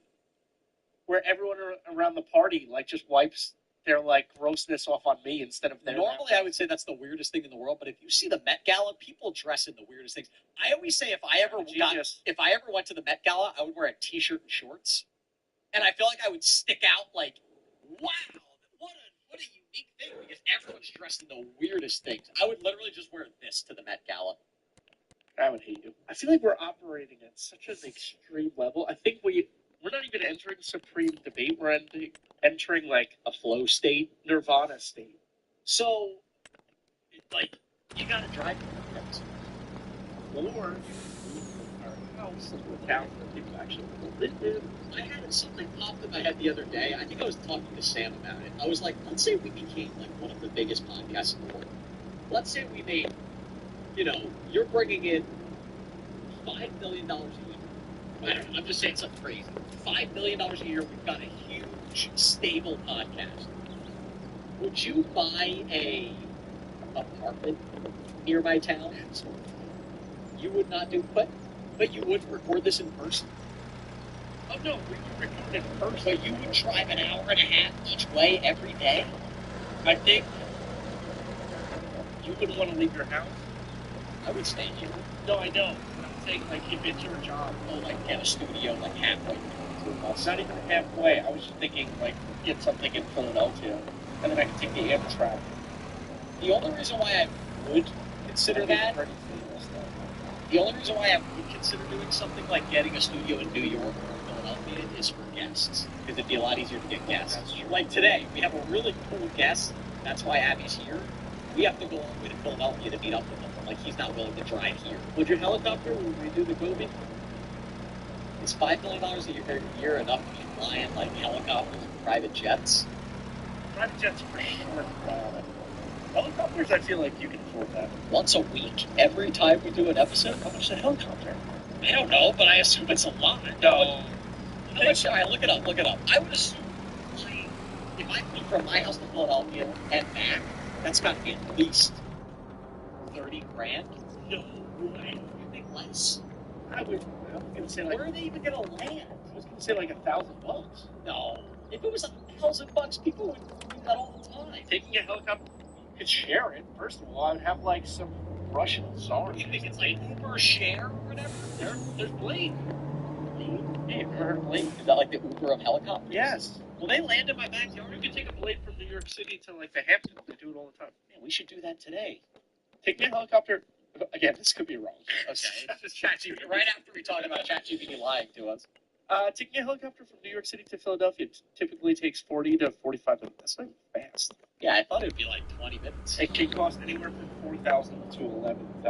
Where everyone around the party like just wipes their like grossness off on me instead of their Normally, napkin. I would say that's the weirdest thing in the world, but if you see the Met Gala, people dress in the weirdest things. I always say if I ever went to the Met Gala, I would wear a t-shirt and shorts, and I feel like I would stick out like, wow, what a unique thing because everyone's dressed in the weirdest things. I would literally just wear this to the Met Gala. I would hate you. I feel like we're operating at such an extreme level. I think we're not even entering supreme debate. We're entering like A flow state. Nirvana state. So, like, you gotta drive your friends. Or you can move our house into a town where people actually live in. I had something popped in my head the other day. I think I was talking to Sam about it. I was like, let's say we became like one of the biggest podcasts in the world. Let's say we made, you're bringing in $5 million a year. I don't know. I'm just saying something crazy. $5 million a year. We've got a huge, stable podcast. Would you buy a apartment near my town? You would not do, but you would record this in person. Oh no, we would record it first. But you would drive an hour and a half each way every day. I think you wouldn't want to leave your house. I would stay here. No, I know. I'm saying, like, if it's your job. Oh, like get a studio like halfway through us. Not even halfway. I was just thinking, like, get something in Philadelphia, and then I could take the Amtrak. The only reason why I would consider that, the only reason why I would consider doing something like getting a studio in New York or Philadelphia is for guests, because it'd be a lot easier to get guests. Like today, we have a really cool guest. That's why Abby's here. We have to go all the way to Philadelphia to meet up with him. Like, he's not willing to drive here. Would your helicopter, when we do the Gobi, is $5 million a year enough to be flying like helicopters and private jets? Private jets for sure. Helicopters, I feel like you can afford that. Once a week, every time we do an episode? How much is a helicopter? I don't know, but I assume it's a lot. No. How much? All right, look it up. I would assume, if I flew from my house to Philadelphia and back, that's got to be at least 30 grand. No way. You think less? I was gonna say like. Where are they even gonna land? I was gonna say like $1,000. No. If it was $1,000, people would do that all the time. Taking a helicopter, you could share it. First of all, I'd have like some Russian czars. You think it's like Uber share or whatever? There's Blade. Hey, have you ever heard of Blade? Is that like the Uber of helicopters? Yes. Will they land in my backyard? You could take a Blade from New York City to like the Hamptons. They do it all the time. Man, we should do that today. Take me a helicopter. Again, this could be wrong. Okay. Just ChatGPT. Right after we talk about ChatGPT lying to us. Taking a helicopter from New York City to Philadelphia typically takes 40 to 45 minutes. That's not fast. Yeah, I thought it would be like 20 minutes. It can cost anywhere from $4,000 to $11,000.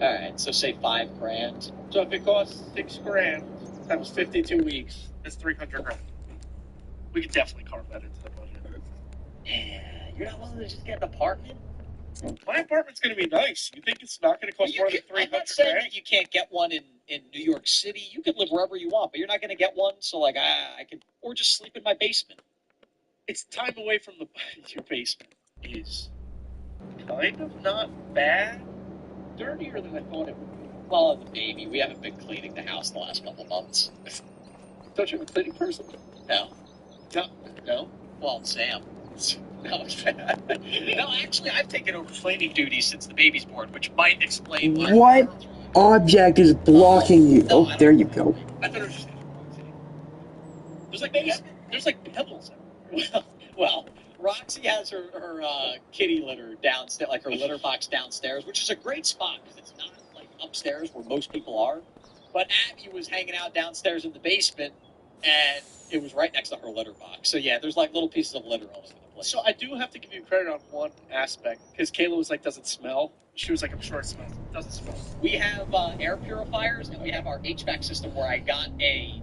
All right, so say $5,000. So if it costs $6,000 times 52 weeks, that's $300,000. We could definitely carve that into the budget. Yeah, you're not willing to just get an apartment? My apartment's going to be nice. You think it's not going to cost more than $300,000? I'm not saying that you can't get one in New York City. You can live wherever you want, but you're not going to get one. So like, I could, or just sleep in my basement. It's time away from your basement is kind of not bad. Dirtier than I thought it would be. Well, the baby, we haven't been cleaning the house the last couple months. Don't you have a cleaning person? No. No? Well, Sam. No, no, actually, I've taken over cleaning duties since the baby's born, which might explain why. What object is blocking you? No, Oh, there you go. I thought it was just there's like pebbles everywhere. Well, Roxy has her kitty litter downstairs, like her litter box downstairs, which is a great spot because it's not like upstairs where most people are. But Abby was hanging out downstairs in the basement, and it was right next to her litter box. So yeah, there's like little pieces of litter all over the place. So I do have to give you credit on one aspect because Kayla was like, "Doesn't smell." She was like, "I'm sure it smells." It doesn't smell. We have air purifiers, and we have our HVAC system where I got a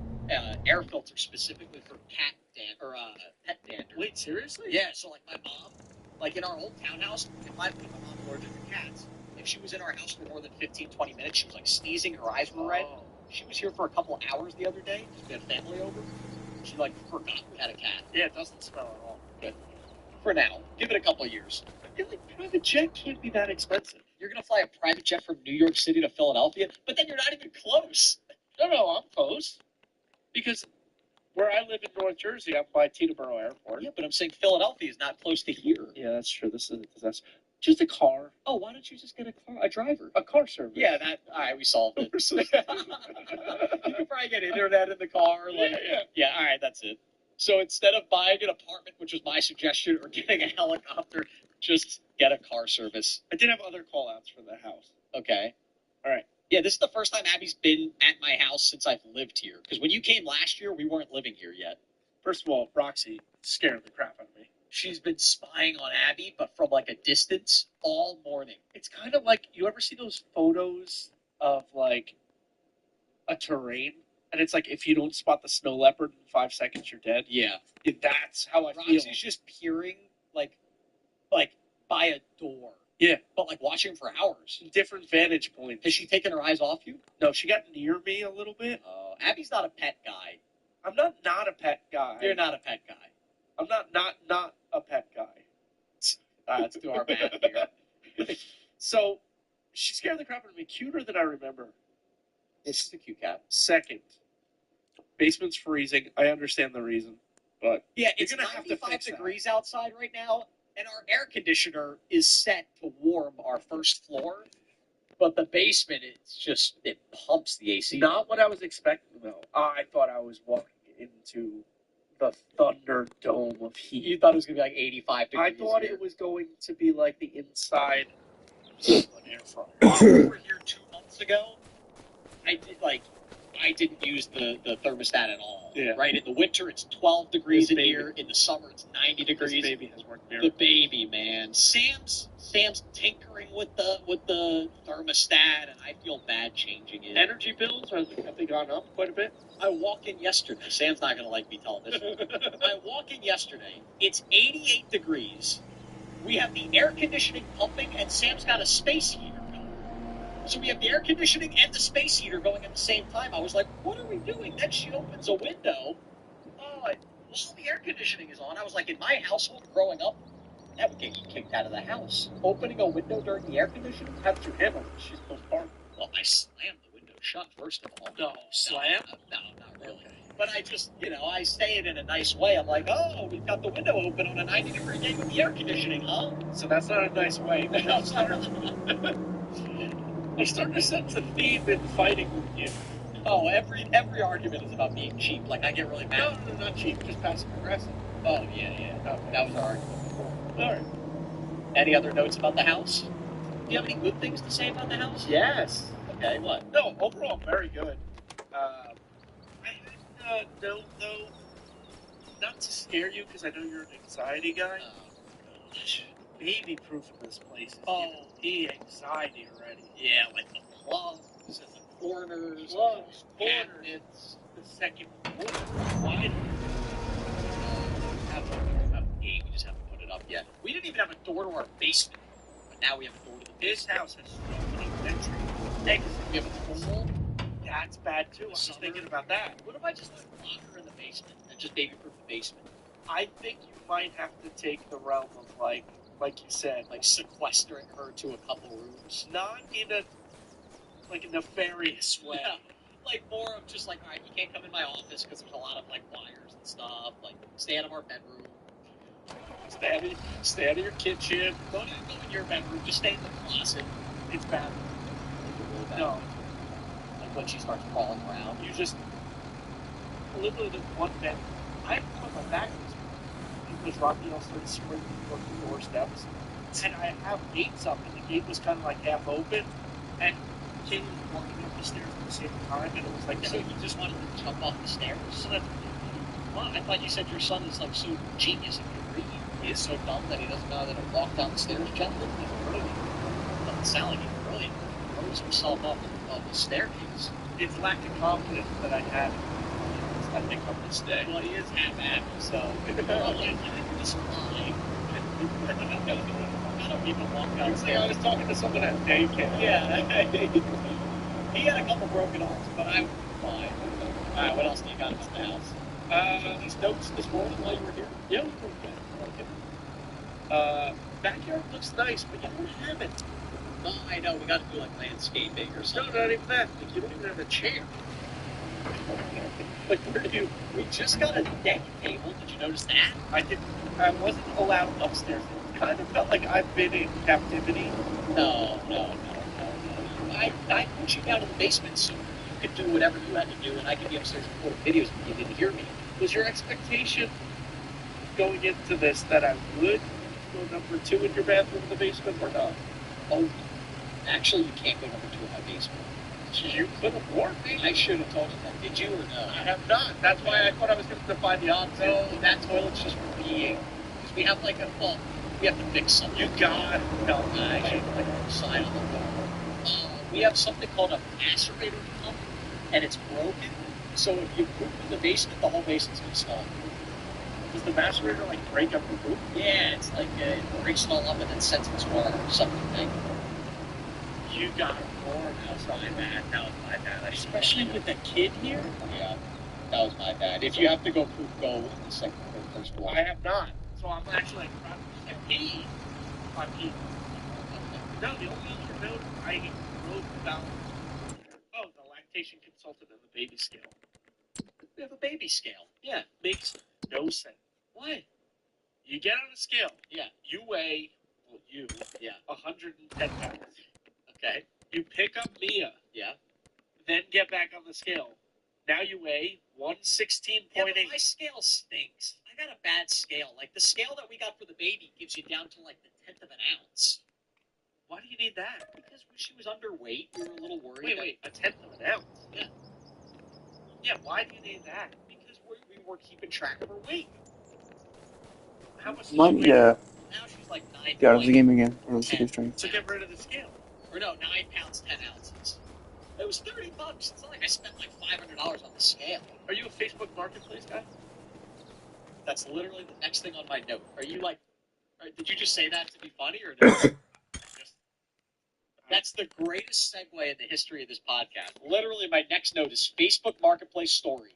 air filter specifically for cat pet dander. Wait, seriously? Yeah, so like my mom, like in our old townhouse, if my mom's allergic to cats, if she was in our house for more than 15, 20 minutes, she was like sneezing, her eyes were red. Oh. She was here for a couple hours the other day because we had family over. She like forgot we had a cat. Yeah, it doesn't smell at all. Good. For now, give it a couple of years. I feel like private jet can't be that expensive. You're gonna fly a private jet from New York City to Philadelphia, but then you're not even close. No, I'm close. Because where I live in North Jersey, I'm by Teterboro Airport. Yeah, but I'm saying Philadelphia is not close to here. Yeah, that's true. This is a disaster. Just a car. Oh, why don't you just get a driver? A car service. Yeah, all right, we solved it. You can probably get internet in the car. Like, yeah, all right, that's it. So instead of buying an apartment, which was my suggestion, or getting a helicopter, just get a car service. I did have other call outs for the house. Okay. All right. Yeah, this is the first time Abby's been at my house since I've lived here. Because when you came last year, we weren't living here yet. First of all, Roxy scared the crap out of me. She's been spying on Abby, but from like a distance all morning. It's kind of like, you ever see those photos of like a terrain? And it's like, if you don't spot the snow leopard in 5 seconds, you're dead. Yeah. That's how I feel. Roxy's just peering like by a door. Yeah. But like watching for hours. Different vantage points. Has she taken her eyes off you? No, she got near me a little bit. Abby's not a pet guy. I'm not a pet guy. You're not a pet guy. I'm not a pet guy. Let's do our math here. So, she scared the crap out of me. Cuter than I remember. It's the cute cat. Second, basement's freezing. I understand the reason, but yeah, it's gonna have to 95 fix degrees outside right now, and our air conditioner is set to warm our first floor. But the basement, it pumps the AC. Not what I was expecting, though. I thought I was walking into the Thunderdome of heat. You thought it was going to be like 85 degrees. I thought it was going to be like the inside of an air fryer. We were here 2 months ago. I didn't use the thermostat at all. Yeah. Right? In the winter, it's 12 degrees This in here. In the summer, it's 90 degrees. This baby has worked The baby, man. Sam's tinkering with the thermostat, and I feel bad changing it. Energy bills, have they gone up quite a bit? I walk in yesterday. Sam's not going to like me telling this. I walk in yesterday. It's 88 degrees. We have the air conditioning pumping, and Sam's got a space heater going. So we have the air conditioning and the space heater going at the same time. I was like, what are we doing? Then she opens a window. While the air conditioning is on, I was like, in my household growing up, that would get you kicked out of the house. Opening a window during the air conditioning? How did you handle it? She's still parked. Well, I slammed the window shut, first of all. No, slam? No, not really. Okay. But I just, I say it in a nice way. I'm like, oh, we've got the window open on a 90-degree day with the air conditioning, huh? So that's not a nice way. I'm starting to sense a theme in fighting with you. Oh, every argument is about being cheap. Like, I get really mad. No, not cheap, just passive aggressive. Oh, yeah. Okay. That was our argument before. All right. Any other notes about the house? Do you have any good things to say about the house? Yes. Okay, what? No, overall, very good. I had a note, though, not to scare you, because I know you're an anxiety guy. Gosh. Baby-proofing this place is giving me anxiety already. Yeah, like the plugs and the corners. Plugs, cabinets. The second floor. Why? We just haven't put it up yet. We didn't even have a door to our basement, but now we have a door to the This basement. house has so many entry exits. We have a pool. That's bad, too. I was thinking about that. What if I just lock her in the basement and just baby-proof the basement? I think you might have to take the realm of, like you said, Like sequestering her to a couple rooms. not in a nefarious way. Yeah. Like more of just like, all right, you can't come in my office because there's a lot of like wires and stuff. Like, stay out of our bedroom. Stay out of your kitchen. Don't even go in your bedroom. Just stay in the closet. It's bad. Really bad. No, Like when she starts crawling around. you just literally the one bed. I put my back because Rocky started sprinting towards the doorsteps, and I have gates up, and the gate was kind of like half open, and King was walking up the stairs at the same time, and it was like, So you just wanted to jump off the stairs? so that I thought you said your son is like so genius and can read. He is so dumb that he doesn't know how to walk down the stairs gently. He's brilliant. Doesn't sound like he's brilliant. He throws himself up the staircase. it's lack of confidence that I had. I think on this day. Well, he is half-assed, so I'm like, you didn't just lie. I don't even walk I downstairs. was talking to someone at daycare. Yeah. He had a couple broken arms, but I'm fine. Alright, what else do you got about the house? These notes this morning while you were here? Yeah. Backyard looks nice, but you don't have it. No, I know, we gotta do like landscaping or No, something. not even that. Like, you don't even have a chair. Like, where do you? We just got a deck table, did you notice that? I wasn't allowed upstairs. It kind of felt like I've been in captivity. No. I put you down in the basement so you could do whatever you had to do, and I could be upstairs recording videos if you didn't hear me. Was your expectation going into this that I would go number 2 in your bathroom in the basement or not? Oh, actually, you can't go number 2 in my basement. You could have warned me. I should have told you that. Did you or no? I have not. That's why I thought I was going to defy the odds. No, that toilet's just for peeing. Because we have like we have to fix something. You got no. I should like sign on the door. We have something called a macerator pump, and it's broken. So if you poop in the basement, the whole basement's gonna stall. Does the macerator like break up the poop? Yeah, it's like it breaks it all up and then sends it to our something thing. You got more. That was my bad. That was my bad. Especially with the kid here. Yeah, that was my bad. If you have to go poop, go in the second or first floor. I have not. So I'm actually like proud. I peed. I peed. No, the only other note I wrote down. Oh, the lactation consultant and the baby scale. We have a baby scale. Yeah, makes no sense. Why? You get on a scale. Yeah. You weigh, well, you. Yeah. 110 pounds. Okay. You pick up Mia. Yeah. Then get back on the scale. Now you weigh 116.8. Yeah, but my scale stinks. I got a bad scale. Like the scale that we got for the baby gives you down to like the 10th of an ounce. Why do you need that? Because when she was underweight, we were a little worried. Wait, a 10th of an ounce? Yeah. Yeah, why do you need that? Because we were keeping track of her weight. How much does Might she need weigh? a Now she's like 9 get out of the point- game again. Or else 10. get strength. So get rid of the scale. Or no, 9 pounds 10 ounces. It was $30. It's not like I spent like $500 on the scale. Are you a Facebook Marketplace guy? That's literally the next thing on my note. Are you like? Did you just say that to be funny, or did That's the greatest segue in the history of this podcast. Literally, my next note is Facebook Marketplace story.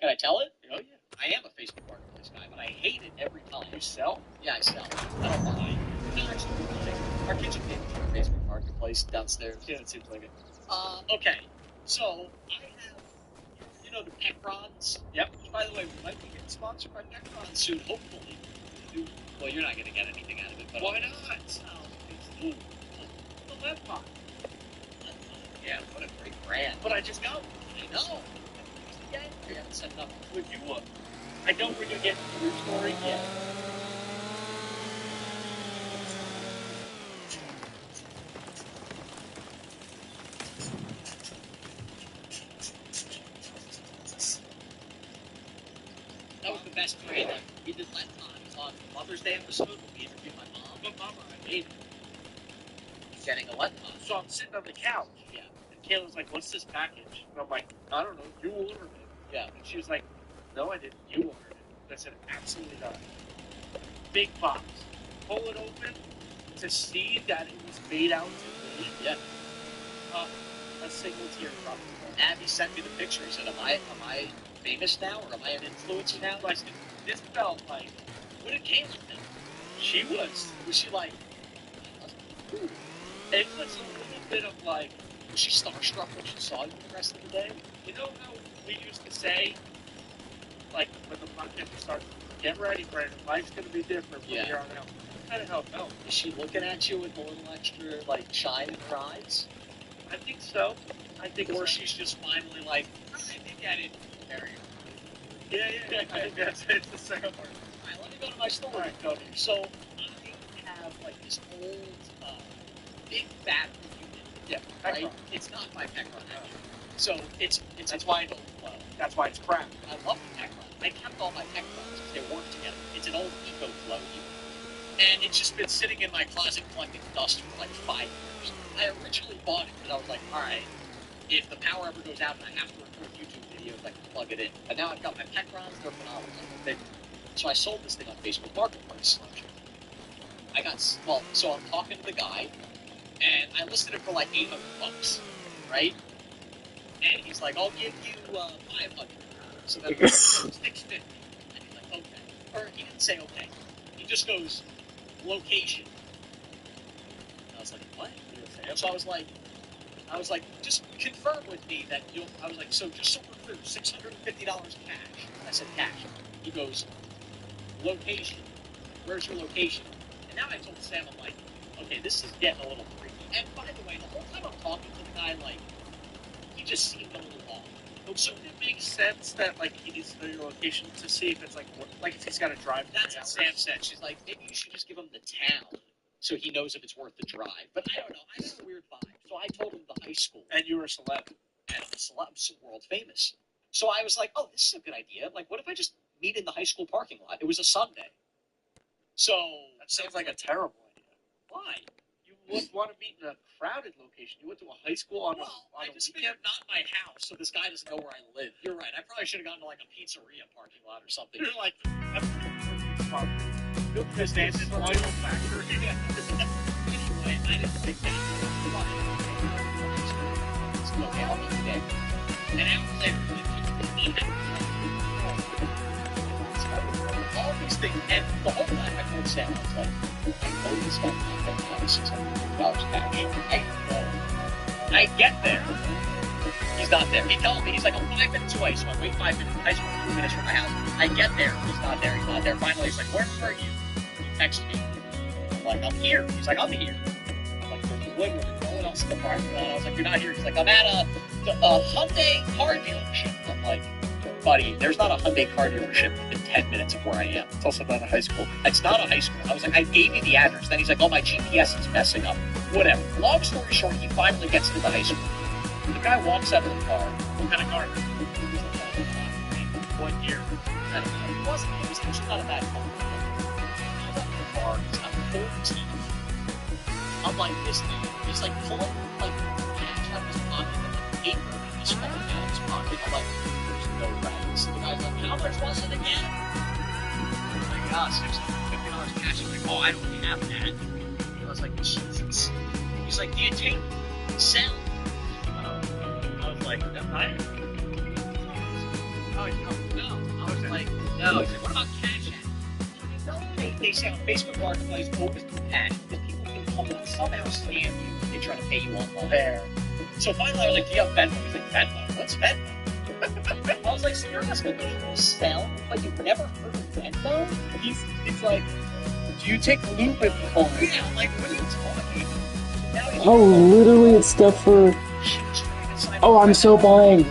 Can I tell it? Oh yeah. I am a Facebook Marketplace guy, but I hate it every time. You sell? Yeah, I sell. I don't buy. No, actually, we buy. Our kitchen table is our Facebook Marketplace downstairs. Yeah, it seems like it. Okay. So, I have, you know the Pecrons? Yep. Which, by the way, we might be getting sponsored by Pecron soon, hopefully. Well, you're not going to get anything out of it, but... Why not? No. It's the lead pot. Yeah, what a great brand. But I just know. I know. Again, I haven't set it up. Would you I know where you're getting your story. Yeah. That was the best brand. We did last time on Mother's Day episode when we interviewed my mom. But Mama, I made it. Getting a letton. So I'm sitting on the couch. Yeah. And Kayla's like, what's this package? And I'm like, I don't know. You ordered it. Yeah. And she was like, no, I didn't. You ordered it. And I said, absolutely not. Big box. Pull it open to see that it was made out to me. Yeah. A single tear drop. Abby sent me the picture. He said, am I famous now, or am I an influencer now? Like, this felt like When it came with him, she was. was she like, It was a little bit of like, was she starstruck when she saw you the rest of the day? you know how we used to say, like, when the podcast starts, get ready, Brandon, life's going to be different from Yeah. here on out. Kind of how it felt. Is she looking at you with a little extra, like, shine in her eyes? I think so. I think Or so. she's just finally like, maybe I didn't marry her. Yeah. I think that's it's the second part. Alright, let me go to my story. Alright, go. So, I have, like, this old, big battery unit. Yeah, Right? Pecron. It's not my Pecron, actually. So, it's That's a why Eco Flow. That's why it's crap. I love the Pecron. I kept all my Pecrons because they work together. It's an old Eco Flow unit. And it's just been sitting in my closet collecting dust for like 5 years. I originally bought it because I was like, alright, if the power ever goes out and I have to record YouTube videos, I can plug it in. But now I've got my Pecrons, they're phenomenal. So I sold this thing on Facebook Marketplace. So I'm talking to the guy, and I listed it for like $800, right? And he's like, I'll give you 500. So then it was 650. And he's like, okay. Or he didn't say okay. He just goes, location. And I was like, what? And so I was like, just confirm with me that you'll. I was like, so just so we're clear, $650 cash. I said cash. He goes, location. Where's your location? And now I told Sam, I'm like, okay, this is getting a little freaky. And by the way, the whole time I'm talking to the guy, like, he just seemed a little off. So it makes sense that like he needs to know your location to see if it's like if he's got to drive. That's what Sam said. She's like, maybe you should just give him the town so he knows if it's worth the drive. But I don't know. I got a weird vibe. So I told him the high school. And you were a celeb. And I'm a celeb, I'm so world famous. So I was like, oh, this is a good idea. Like, what if I just meet in the high school parking lot? It was a Sunday. So That sounds like a terrible idea. why? You wouldn't want to meet in a crowded location. You went to a high school on Well, a I just weekend. figured not my house, so this guy doesn't know where I live. You're right. I probably should have gone to like a pizzeria parking lot or something. You're like, responsible. Because that's his final factor. Anyway, I didn't think that. Okay, I'll be today. An hour later, all these things, and the whole time I told Sam, I was like, I know this guy not $600 cash. I get there. He's not there. He told me, he's like, I'm 5 minutes away, so I wait 5 minutes. I just went 2 minutes from my house. I get there. He's not there. He's not there. Finally, he's like, where are you? He texts me. I'm like, I'm here. He's like, I'm here. I'm like, there's literally no one else in the parking lot. I was like, you're not here. He's like, I'm at a Hyundai car dealership. I'm like, buddy, there's not a Hyundai car dealership within 10 minutes of where I am. It's also not a high school. It's not a high school. I was like, I gave you the address. Then he's like, oh, my GPS is messing up. Whatever. Long story short, he finally gets to the high school. The guy walks out of the car. What kind of car? What year? I don't know. It was actually not a bad car. He got in the car. He's got 14. I'm like, this dude. He's like pulling like cash out of his pocket and like paper and he's falling out of his pocket. I'm like, there's no way. So the guy's like, how much was it again? I'm like, $650 cash. He's like, oh, I don't have that. I was like, Jesus. He's like, do you take cell? I was like, I Oh, no. I was like, no. He's like, what about Cash App? No, they say on Facebook Marketplace, always do cash because people can come and somehow scam you. They try to pay you online. fair. So finally, I was like, do you have Venmo? He's like, Venmo? What's Venmo? I was like, so you're asking me to sell, but you've never heard of Venmo? He's like, do you take loop and phone? Yeah, I'm like, what are you talking about? Now he's Oh, literally, it's stuff for. she's trying to sign Oh, up I'm for so Venmo. buying.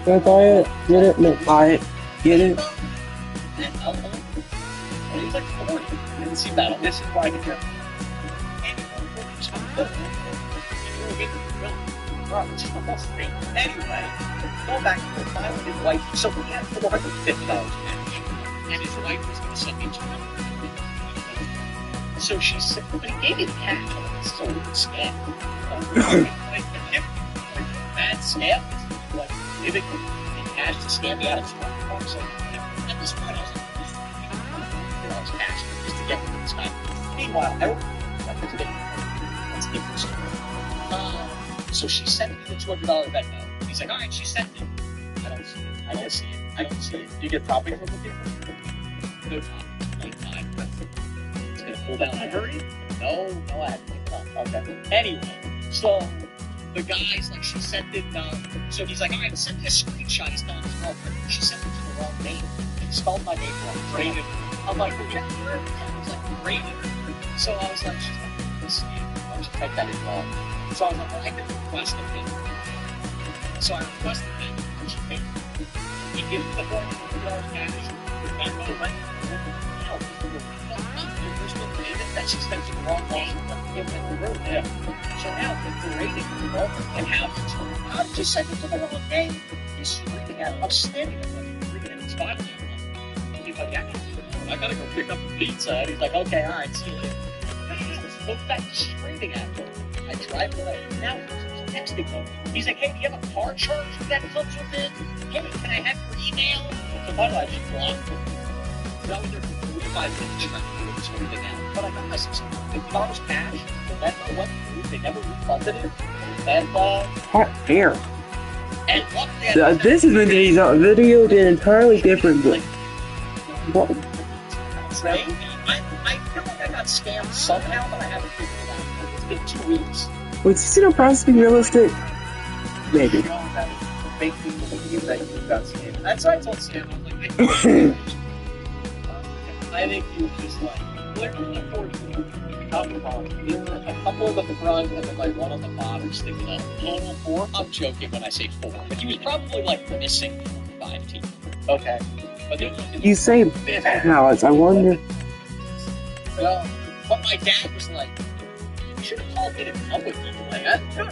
Can I buy it? Get it? No, buy it. Get it? And he was like 40. Didn't seem that old. This is why I get Anyway, going back to the time with his wife, so he had $450 cash, and his wife was going to send me $200. So she said, but he gave me the cash. I'm like, this is a weird scam. Like, bad scam. Like, giving me cash to scam me out of $200. So at this point, I was like, $200 cash just to get rid of this guy. Meanwhile, that's a different story. So she sent me the $200 Venmo. He's like, all right, she sent it. I don't see it. I don't see it. I don't see it. You get property from the people? No time. No time. It's going to pull down. I heard it. No, I haven't picked it up. Okay. Anyway, so the guy's like, she sent it, so he's like, all right, send me a screenshot. He's telling his girlfriend. She sent it to the wrong name. He spelled my name wrong. Rated. I'm like, yeah, he's like, rated. So I was like, she's like, this is why she typed that in wrong. So I was like, well, I can request a payment. So I requested a payment, and she paid me. He gives me the $450 cash. And go right now. There's no payment that she spent the wrong name. Yeah. So now the rating is wrong. And how did you send it to the wrong name? He's screaming at him. I'm standing there like reading it. It's fine. He's like, yeah, I gotta go pick up a pizza. And he's like, okay, all right, see you later. Goes back screaming at him. I drive away. Now he's texting me. He's like, hey, do you have a car charger that comes with it? Hey, can I have your email? So finally I just blocked him. So I was there for 45 minutes trying to figure this whole thing out. But I got my $650 cash. The Venmo went through. They never refunded it. And, Hot air. and luckily This is today's video did entirely different. But what? Maybe. I feel like I got scammed somehow, but I haven't figured it out. It's been 2 weeks. Was this in a process being realistic? Maybe. You know that make me believe that you got scammed. That's why I told Sam, I was like, I think you just like, literally unfortunately, a couple of the front and then like one on the bottom sticking up. Total 4? I'm joking when I say 4. But he was probably like missing 5 teeth. Okay. But there was You say balance. I wonder. well, but my dad was like, you should have called me to come with you. Like, no.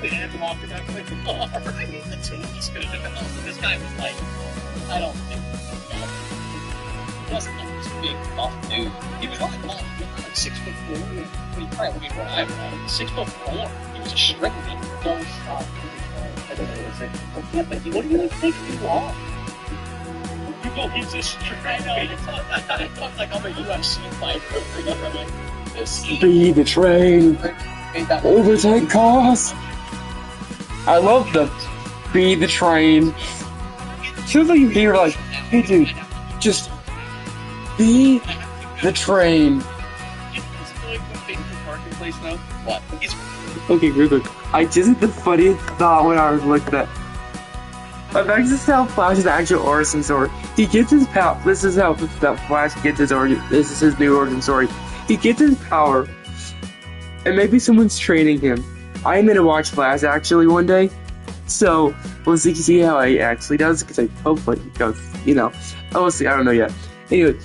Dad walked back like, oh, I mean, the team's gonna develop. And this guy was like, I don't think so. wasn't like this big buff dude. He was really tall. He was like 6'4". He probably weighed what I weigh. 6'4". He was a stripper. Don't stop. I don't know what to say. Yeah, but what do you think you are? You go, he's a stripper. I know. I thought like I'm a UFC fighter. Like, Speed the train. Overtake cars. I love the speed the train. Feels like you hear like, hey dude, just be the train. Marketplace now. What? Okay, good look. I just had the funniest thought when I was looking at. This is how Flash's actual origin story. He gets his power. This is how Flash gets his origin. This is his new origin story. He gets his power, and maybe someone's training him. I'm gonna watch Flash actually one day, so we'll see how he actually does. Because hopefully he goes, we'll see. I don't know yet. Anyway,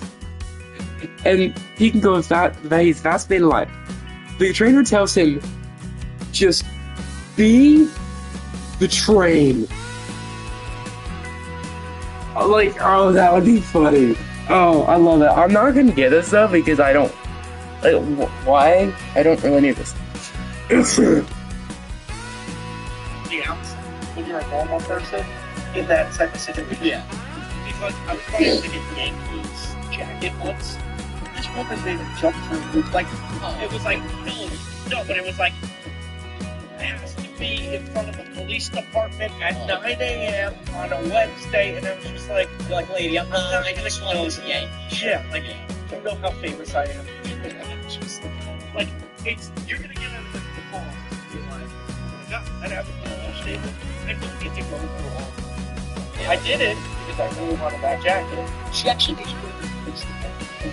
and he can go fast. He's fast made alive. The trainer tells him, just be the train. Like, oh, that would be funny. Oh, I love it. I'm not gonna get this though because I don't. Like, why? I don't really need this. The outside, when you're a normal person, in that type of situation. Yeah. Because I was trying to get Yankees jacket once. This woman made a jump through. It was like, no, but it was like, it has to be in front of the police department at 9 a.m. on a Wednesday, and I was just like, You're like, lady, I'm not I gonna just close the Yankees. yeah, like, you know how famous I am. Just, like, you're gonna get out of the car. You're like, I'd have a little stable. I don't get to go through all. Yeah. I did it because I really wanted that jacket. She actually did good.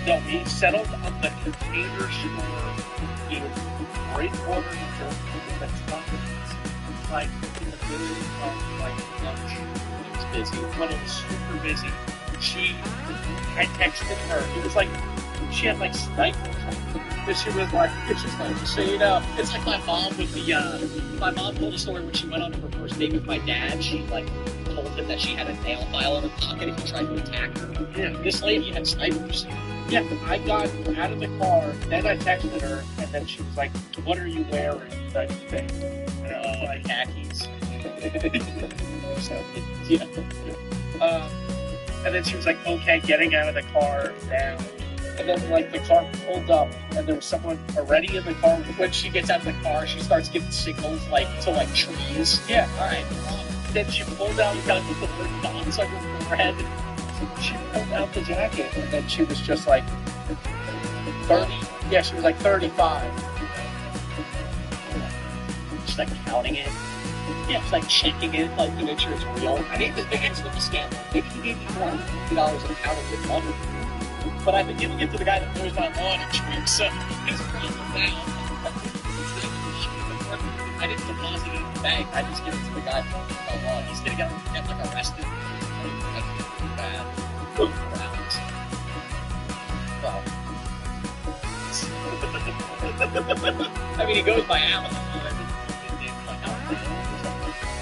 No, we settled on the container store in Great Order, New Jersey. That's not like in the middle of like lunch. It was busy. When it was super busy, I texted her. It was like she had like snipers. But she was like, it's just like, so you know, It's like my mom with the, my mom told a story when she went on her first date with my dad. She, like, told him that she had a nail file in her pocket if he tried to attack her. yeah. This lady had snipers. Yeah, I got out of the car, then I texted her, and then she was like, what are you wearing? Type of thing. And I was like, Khakis. so, Yeah. and then she was like, okay, getting out of the car now. And then, like, the car pulled up, and there was someone already in the car. When she gets out of the car, she starts giving signals, like, to, like, trees. Yeah, Alright. then she pulled out, got the word dots on her forehead. She pulled out the jacket, and then she was just like 30. Yeah, she was like 35. She's, like, counting it. Yeah, she's, like, checking it, like, to make sure it's real. I mean, the answer to the scam. Maybe he gave me $450 in counterfeit money. But I've been giving it to the guy that knows my lawn each week, so it's problem now. I didn't deposit it in the bank. I just give it to the guy from my lawn. He's gonna get like arrested. Bad. Rounds. Well, I mean, he goes by Alan.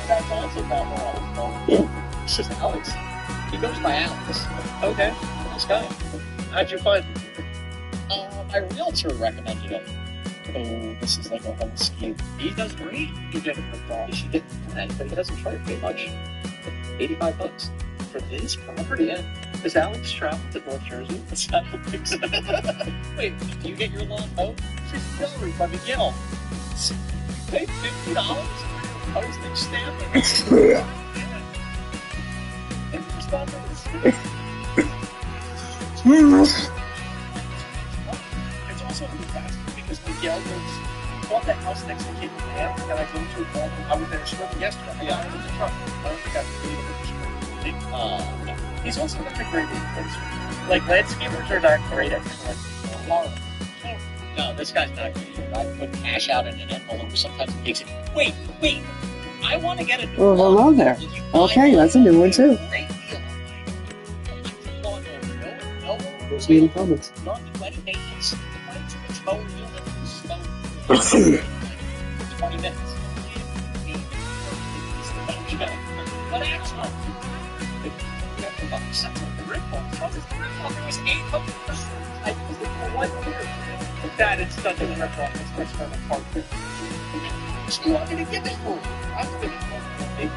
That's also not where I was going. It's just Alex. He goes by Alex. Okay, This guy. how'd you find? My realtor recommended him. Oh, this is like a home scheme. He does great. You get it for all. She did that, but he doesn't try to pay much. $85 for this property. Yeah. Does Alex travel to North Jersey? I don't think so. Wait, do you get your lawn mowed? She's Hillary by McGill. You pay $50 for a postage stamp? And just not It's also fantastic because Miguel bought the house next to Cape Ann that I go to all the I was there swimming yesterday. I got it in the truck. I don't think I can leave it. He's also not a great landscaper. Like, landscapers are not great at horror. No, this guy's not good either. I put cash out in an envelope. Sometimes it takes it. Wait. I want to get a new Oh, hello lawn. there. Will you buy Okay, me that's a new one too. Great deal. No, There's me in the comments. not do any maintenance. Right to the mower unit, slow. 20 minutes. But actually, $50 that's a brick. ripoff. What is the ripoff? There was 800%. I used it for 1 year. That is such a ripoff. It's much fun apart. So you want me to give it for you? I'm gonna give it.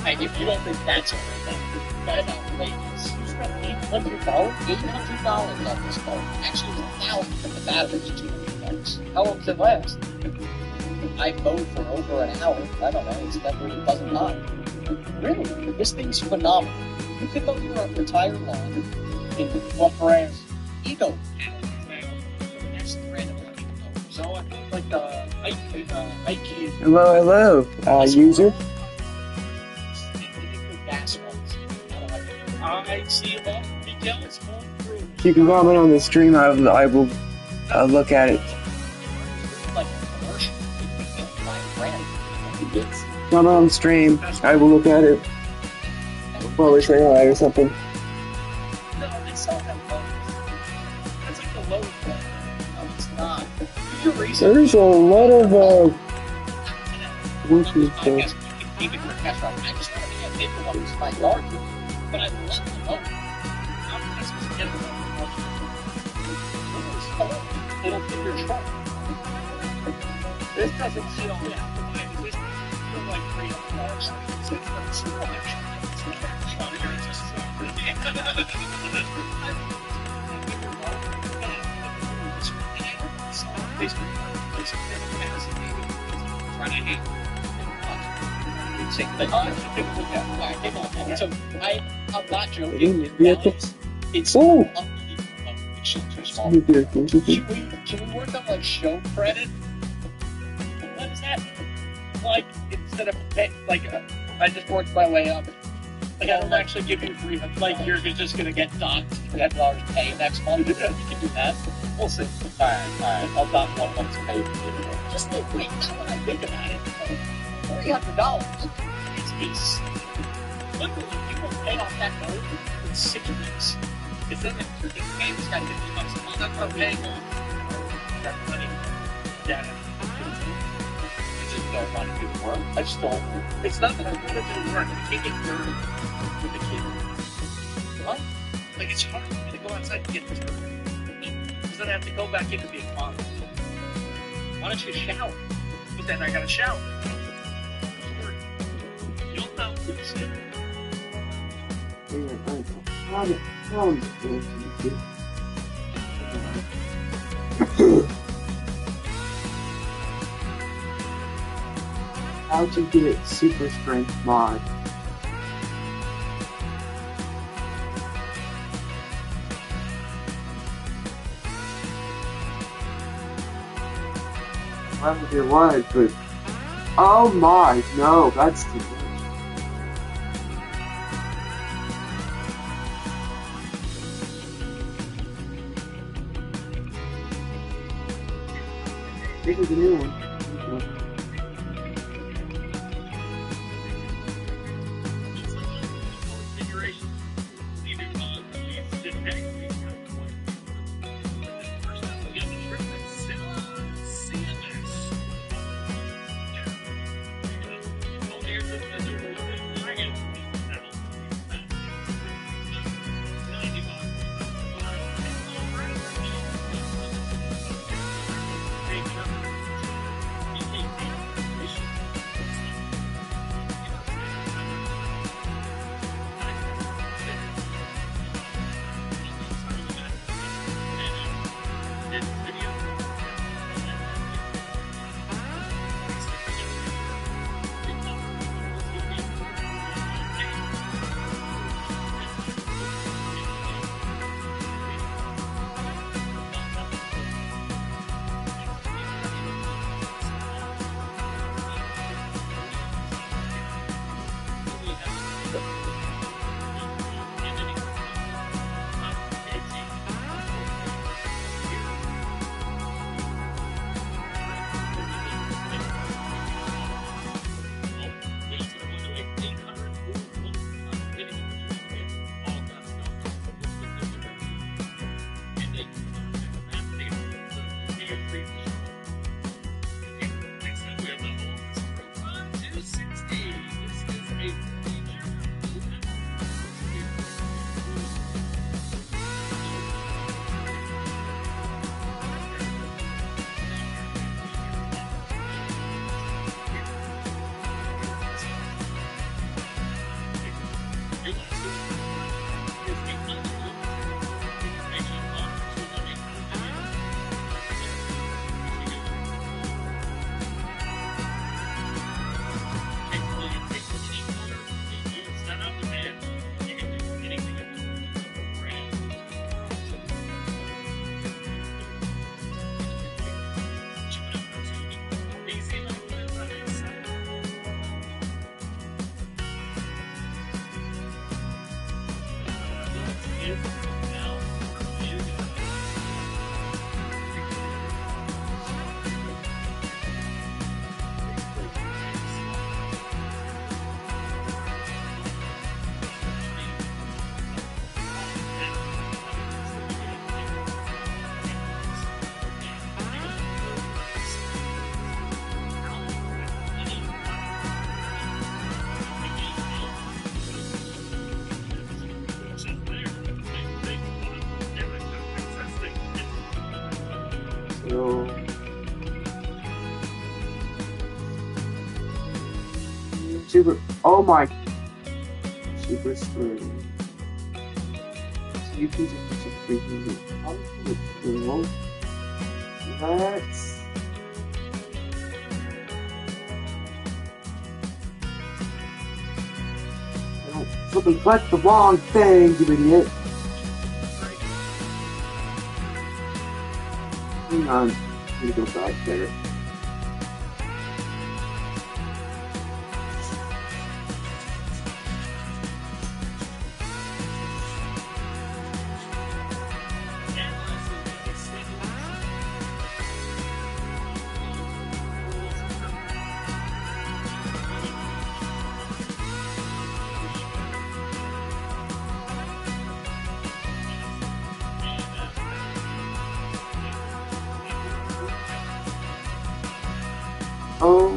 Hey, if you don't think that's a ripoff, that's outrageous. You spent $800? $800 on this phone. Actually, it was $1,000, but the battery's $200. How long does it last? I mowed for over an hour. I don't know. It doesn't die. Really, this thing's phenomenal. You can mow your entire lawn in What brand? Ego. That's the brand of it. So I think like the IQ. Hello, user. Gas ones. I see about details going through. If you can comment on the stream, I will look at it. Like commercial. Brand. It's Comment on the stream, I will look at it. While we're saying hi or something. No, they sell them phones. That's like the low one. no, it's not. Do your research. There's a lot of This wishes podcast, there. you can keep it for test run. I just want to be a bigger one in my yard, but I'd love to know. How am I supposed to get it? It'll fit your truck. This doesn't seem this feels like $300. So it's not so much. So I'm not joking. Vehicles. It's Oh! unbelievable. It's still too small. New vehicles. Can we work on like show credit? What is that? Like, instead of I just worked my way up. Like, I don't actually give you 300. Like you're just gonna get docked $300 pay next month. You can do that. We'll see. Alright. I'll dock 1 month's pay. Just wait. Now when I think about it, $300. It's literally you will pay off that note in 6 weeks. It's in the game. This guy $50 a month. That's what I'm paying off. That money. Yeah. I just don't want to do the work. I just don't. It's not that I want to do work. I can't get dirty with the kid. What? Like, it's hard for me to go outside and get dirty. Because then I have to go back into the apartment. Why don't you shower? But then I gotta shower. You'll know who's in. How to get super strength mod? Well, there was, but oh my, no, that's too much. This is a new one. Configuration. Either leads to next. First time we get the trip that's CMS. Oh, here's the wagon. So super. Oh my. Super string. So you can just put some freaking cool. Let's. Don't flipping click the wrong thing, you idiot. Hang on. I'm gonna go back there. Oh.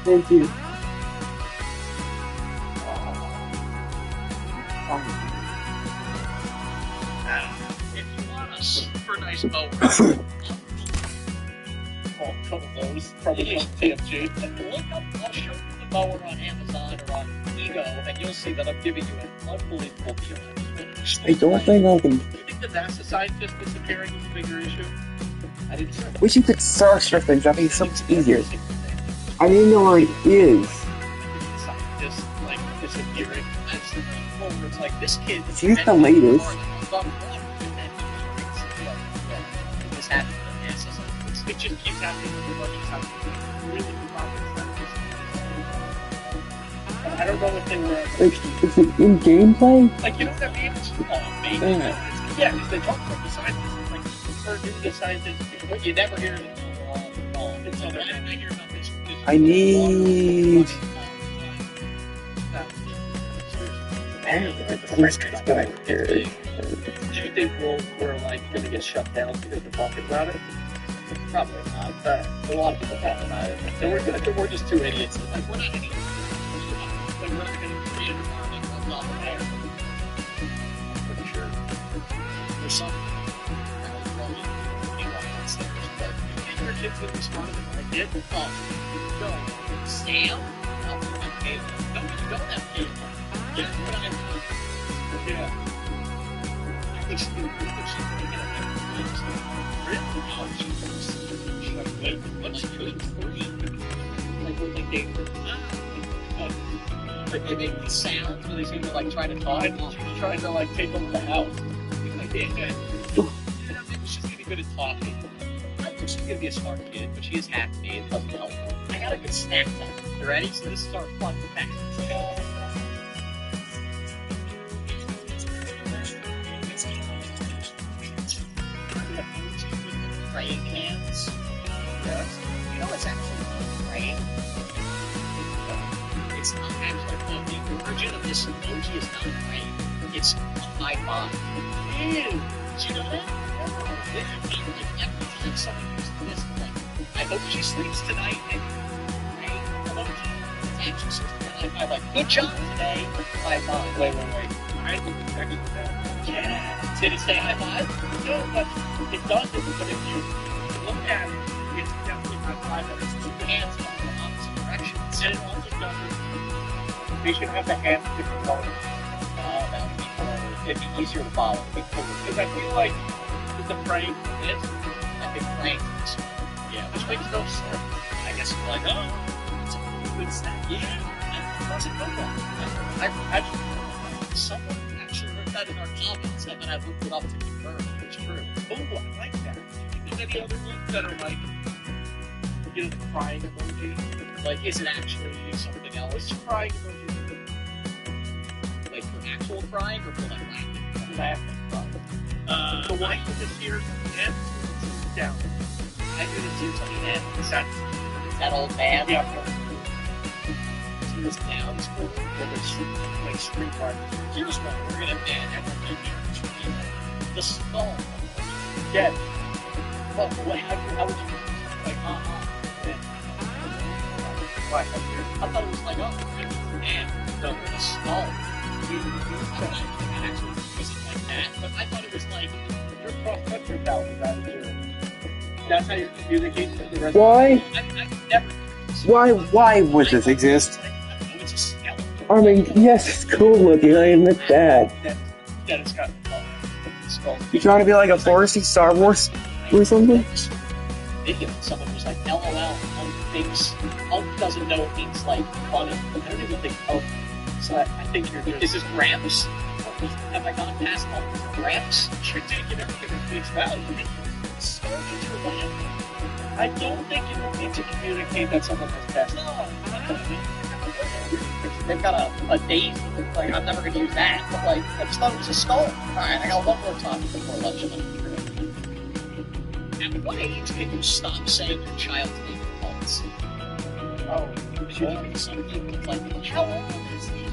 Thank you. If you want a super nice mower, Oh, a couple of those. Probably on TFG. look up, I'll show you the mower on Amazon or on Ego, and you'll see that I'm giving you an unbelievable deal. I don't think I can. You think the NASA scientist disappearing is a bigger issue? I didn't say that. Wish you could search for things. That'd be so much easier. I need to know where he is. Scientist, like, disappearing. That's the thing where it's like, this kid... He's the latest. This happened with NASA scientists. It just keeps happening with everybody. It's happening. Really good problems. I don't know if they were... Like, is it in gameplay? Like, you know what I mean? Maybe. Yeah. Yeah, because they talk about the scientists. It's like, first into the scientists. But you never hear it Until they're I hear about this. I need. This guy's going here. Do you think we're like going to get shut down because we're talking about it? Probably not. A lot of people talk about it. And we're just two idiots. Like, we're not idiots. Like, we're not going to create an environment that's not there. I'm pretty sure. There's some really downstairs, but You think your kids would respond to it? I did. no. Sam? No, we don't have cable. No, you don't have cable. Yeah, what I do. Yeah. I think she's going to get a really how she goes. Wait, What's she doing? like what they gave her. But they make these sounds where they seem to like try to talk. She's trying to like take over the house. Like, yeah. I don't think she's gonna be good at talking. I think she's gonna be a smart kid, but she is half-made. Doesn't help. I got a good snack time. You ready? So this is our fun fact. Praying hands. Yes. You know it's actually not praying. It's not actually the origin of this emoji is not praying. It's a high five. Ew. Did you know that? Every time someone uses this, like, I hope she sleeps tonight. And right? Emoji. It's actually supposed to be a high five. Like, good job today. High five. Wait. I think it's actually that. Yeah. Did it say high five? No, but it doesn't. But if you look at it, it's definitely high five. But it's two Hands go in the opposite directions. And it also doesn't. They should have the hands different colors. That would be more. It'd be easier to follow. Because I feel like with the frame for this, I think praying. yeah, which makes no sense. I guess you're like, oh, it's a good snack. Yeah. That doesn't go wrong. I someone actually wrote that in our comments, and then I looked it up to confirm if it's true. Oh, I like that. Do you think there's any other ones that are like, you know, the crying emoji? Like, is it actually something else? Which crying emoji? actual crying or for like laughing? The one with the tears at the end, down. I do the tears on the end. That's That old man. yeah. Tears down school. Where they like street fight. Here's one. We're gonna ban everything here. The skull. Yeah. But how would you like? Why? I thought it was like, oh, man, the skull. I thought it actually wasn't like that, but I thought it was like, Your cross-country pal was out of Europe. That's how you communicate with the rest Why? I never. Why would this exist? Oh, it's a skeleton. I mean, yes, it's cool looking, I admit that. that it's got skull. You trying to be like a foresty Star Wars or something? Video. Someone was like, LOL, thinks, doesn't know it means like funny. I don't even think, so I think you're just. Is this Gramps? Have I gone past Gramps? You're taking everything at face value. Started to laugh. I don't think you need to communicate that someone has passed. No, they've got a daisy. Like, I'm never going to use that. But, like, I just thought it was a skull. Alright, I got one more topic before lunch. At what age can you stop saying your child's name in months? Oh, Should you be something like, how old is he?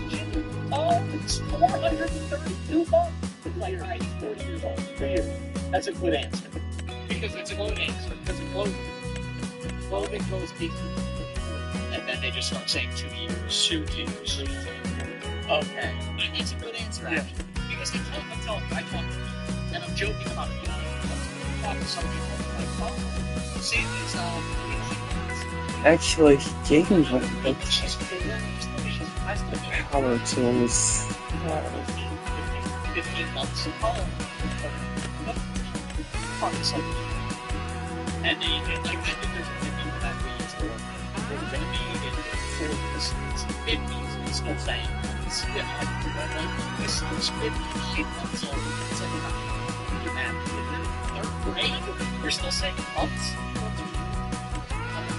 Oh, it's 432 months. Like, alright, he's 40 years old. 3 years. That's a good answer. Because it's a good answer. Because it clothing. Clothing goes 18. And then they just start saying 2 years. 2 years. Okay. That's a good answer, actually. Because I'm telling you, I talk to people, and I'm joking about it. I'm talking to some people, like, oh, same as, Actually, he gave me one of the she's power tools. 15 months. Oh, talk to some people. And they, like, I think there's a few people that we used to work with. We're going to be in the 40s, 50s, and still saying months. Yeah, like, this is 58 months old. It's like, you have third grade, you're still saying months?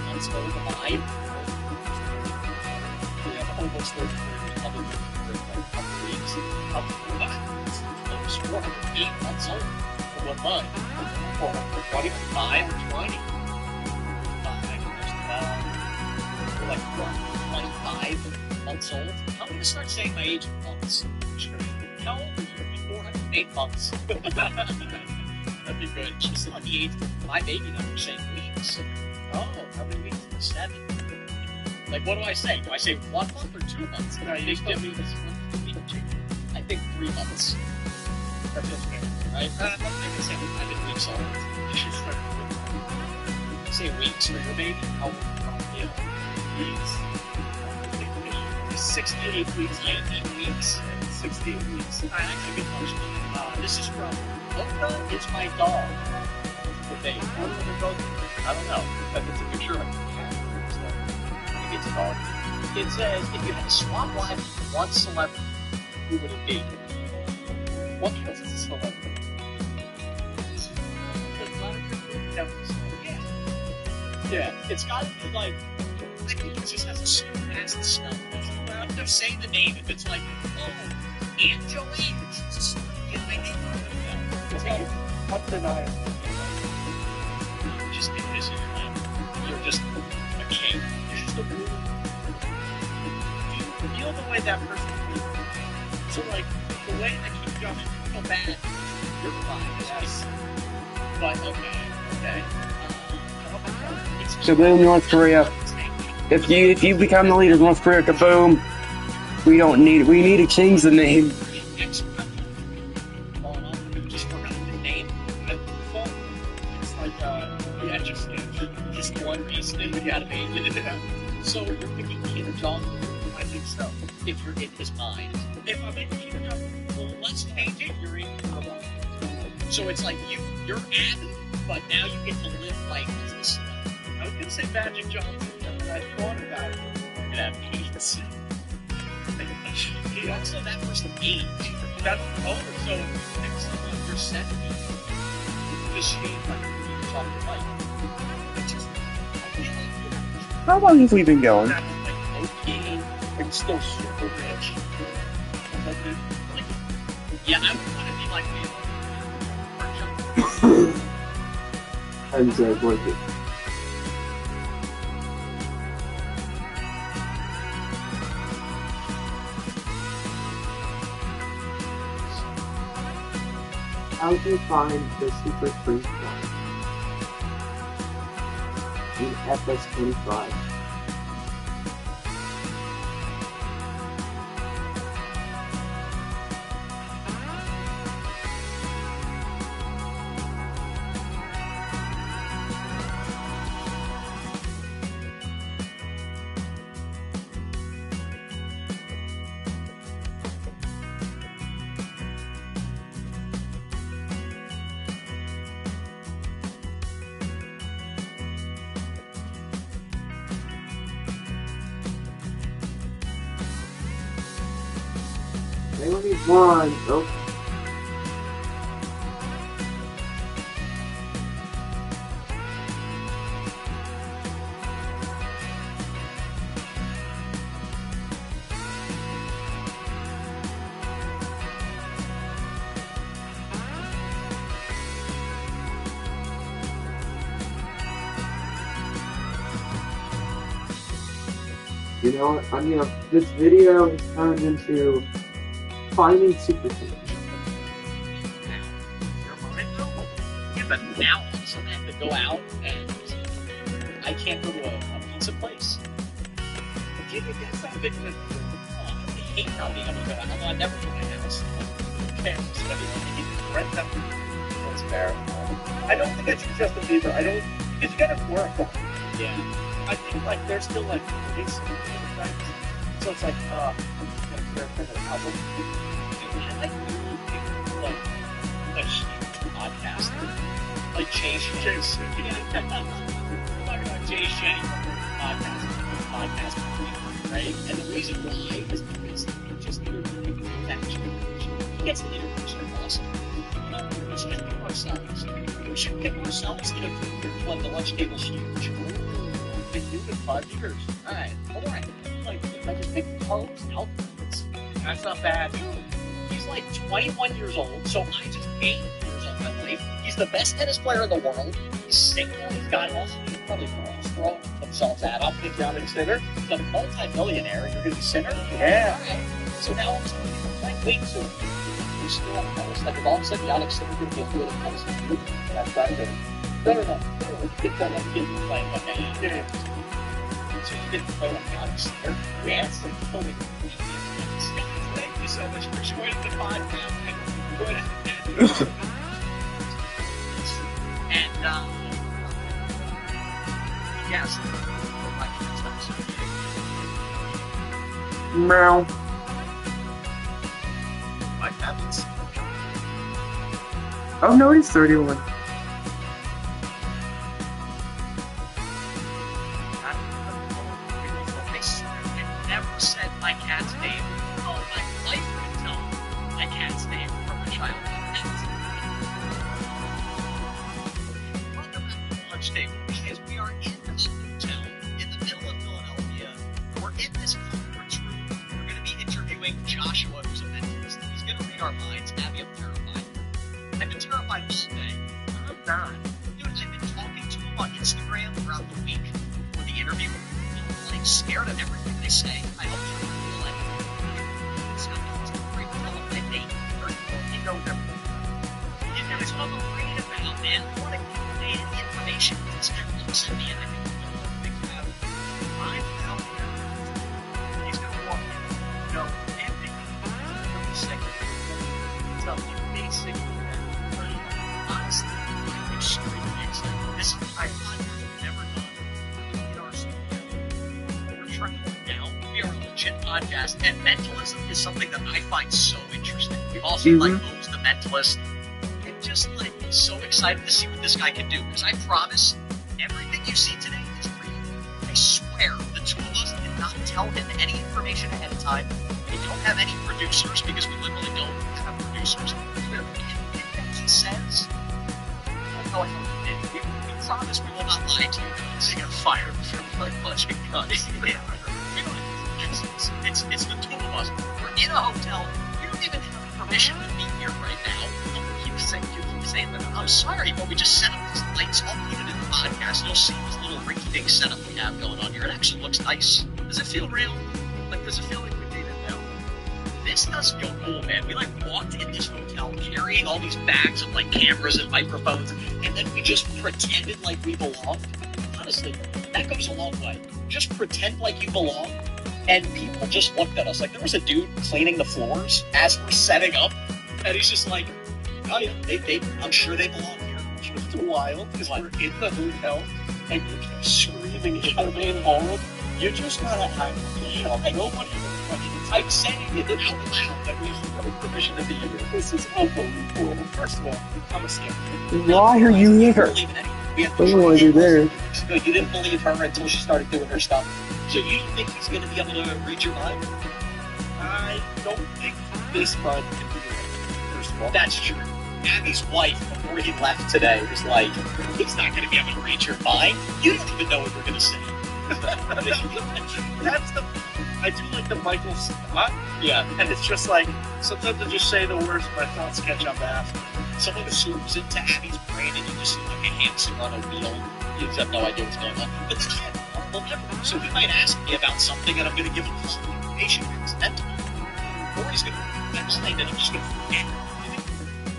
Months go by. We have almost 30 years, probably for like a couple weeks, couple of months. It's 408 months old for 1 month. Or 25 or 20. 5, there's 12. We're like 25 months old. I'm going to start saying my age in months. Sure. How old are you? 408 months. That'd be good. She's on the age of my baby now. We're saying weeks. Oh, how many weeks? 7. Like, what do I say? Do I say 1 month or 2 months? No, you still mean I think 3 months. that's just fair. Right? I can say I've been weeks old. You should start with say weeks for your baby. How old? Yeah. Weeks. 68 weeks. 8 weeks. 68 weeks. Alright, actually, good question. This is from Oka is my dog. The baby. What do they go through? I don't know. But it's a picture of a cat. So, I think it's a dog. It says, if you had to swap lives with one celebrity, who would it be? What counts as a celebrity? Yeah, it's got to be like, I think it just has a super nasty smell. I'm gonna say the name if it's like, oh, Aunt Joanne. She's in my neighborhood. What's the name? You're just in this in your life. You're just a king. You're just a ruler. Do you feel the way that person feels? So, like, the way that King John Feel bad. You're fine. Yes. But okay. Kaboom, North Korea. If you become the leader of North Korea, kaboom. We need to change the name. Just forgot the name. it's like, yeah, Just one piece of it. You gotta be. So you're picking Kim Jong. I think so. If you're in his mind. If I'm in King John, Well, let's change it. You're in your mind. So it's like you're Abby, but now you get to live like this. I was gonna say Magic Johnson, but I thought about it. You can have peace. Also, that person's age. That's older, so Pick someone you're 70. Just shave like you talk to Mike. It's just, I feel like How long have we been going? that's like okay, it's still super rich. like Yeah, I would want to be like me. And worth it. How do you find the super free one in Fs25? They only need one. Nope. You know, I mean, this video has turned into finding super things. Yeah, but now all of a sudden I have to go out and I can't go to a pizza place. But you think that's not a big deal? I hate not being able to go out. Although I never do my house. Okay, so everyone can rent them. That's fair. I don't think it's Justin Bieber. I don't, because you gotta work. Yeah. I think like they're still like releasing things, so it's like I'm just gonna wear for the album. I like people like a huge podcaster, like Jay Shetty. We're talking about Jay Shetty from the podcast, right? And the reason why is because he just interviewed that generation. He gets the interviews from awesome. We should just pick ourselves. We should pick ourselves interviewers when the lunch table's huge. Been doing it 5 years. Alright, like, I just picked Carlos Alcaraz. That's not bad. He's like 21 years old, so I just 8 years old in life. He's the best tennis player in the world. He's single. He's got also probably girls throw themselves at him. Big Yannick Sinner. He's a multi-millionaire. You're going to be Sinner? Yeah. Alright. So now I'm just like, wait, so you're still on tennis? Like, if all of a sudden Yannick Sinner's going to be a good tennis player? That's not good. No. Get that up, get playing one day. Yeah. So you didn't play like Yannick Sinner? Yes. Thank you so much for joining the podcast. And, yes, Meow. what happens? Oh no, it's 31. I never said my cat's name. Oh, my life would tell my cat's name from a child. Welcome back to the lunch table, because we are in a hotel in the middle of Philadelphia. We're in this conference room. We're going to be interviewing Joshua, who's a mentalist. He's going to read our minds. Abby, I'm terrified. I've been terrified all day. I'm not. Dude, I've been talking to him on Instagram throughout the week for the interview. I'm like scared of everything they say. I hope you feel like it's not great to tell him my name. He knows everything. You know, it's what I'm afraid about, man. I want to convey the information. This guy looks at me and I think about it. I'm out here. He's going to walk in. Know everything. Second. Tell you basically that. Honestly, I'm extremely excited. This is my podcast I've never done in our studio. We're trying now. We are a legit podcast, and mentalism is something that I find so interesting. We've also like O's the Mentalist. I'm just like so excited to see what this guy can do, because I promise everything you see today is real. I swear the two of us did not tell him any information ahead of time. We don't have any producers because we literally don't have producers. Anything that he says, I don't know how he did. We promise we will not lie to you guys. They got fired for like punching guns. Yeah. It's the two of us. We're in a hotel. We don't even have permission to be here right now. You keep saying that. I'm sorry, but we just set up these lights. I'll put it in the podcast. You'll see this little rinky-dink setup we have going on here. It actually looks nice. Does it feel real? Like, does it feel like we made it now? This does feel cool, man. We like walked in this hotel carrying all these bags of like cameras and microphones, and then we just pretended like we belonged. Honestly, that goes a long way. Just pretend like you belong, and people just looked at us. Like there was a dude cleaning the floors as we're setting up, and he's just like, "Oh yeah, I'm sure they belong here." It's wild because we're in the hotel and you keep screaming at the main hall. You just gotta act. Nobody I'm saying it out loud that we have permission to be here. This is unbelievable. First of all, I'm a skeptic. Why are you here? We have I don't want to do there. No, you didn't believe her until she started doing her stuff. So you think he's going to be able to read your mind? I don't think this bud can do it. First of all, That's true. Abby's wife, before he left today, was like, he's not going to be able to read your mind. You don't even know what we're going to say. that's the. I do like the Michael Scott, Yeah. and it's just like sometimes I just say the words my thoughts catch up after. Someone zooms into Abby's brain and you just see like a hamster on a wheel. You just have no idea what's going on. But it's not normal ever. So he might ask me about something and I'm going to give him full information because it's mental. Or he's going to read my mind and I'm just going to forget.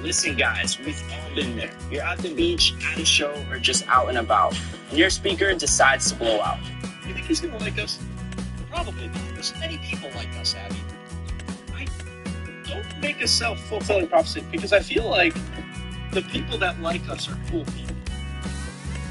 Listen, guys, we've all been there. You're at the beach, at a show, or just out and about, and your speaker decides to blow out. You think he's going to like us? Probably not. There's many people like us, Abby. Don't make a self-fulfilling prophecy because I feel like the people that like us are cool people.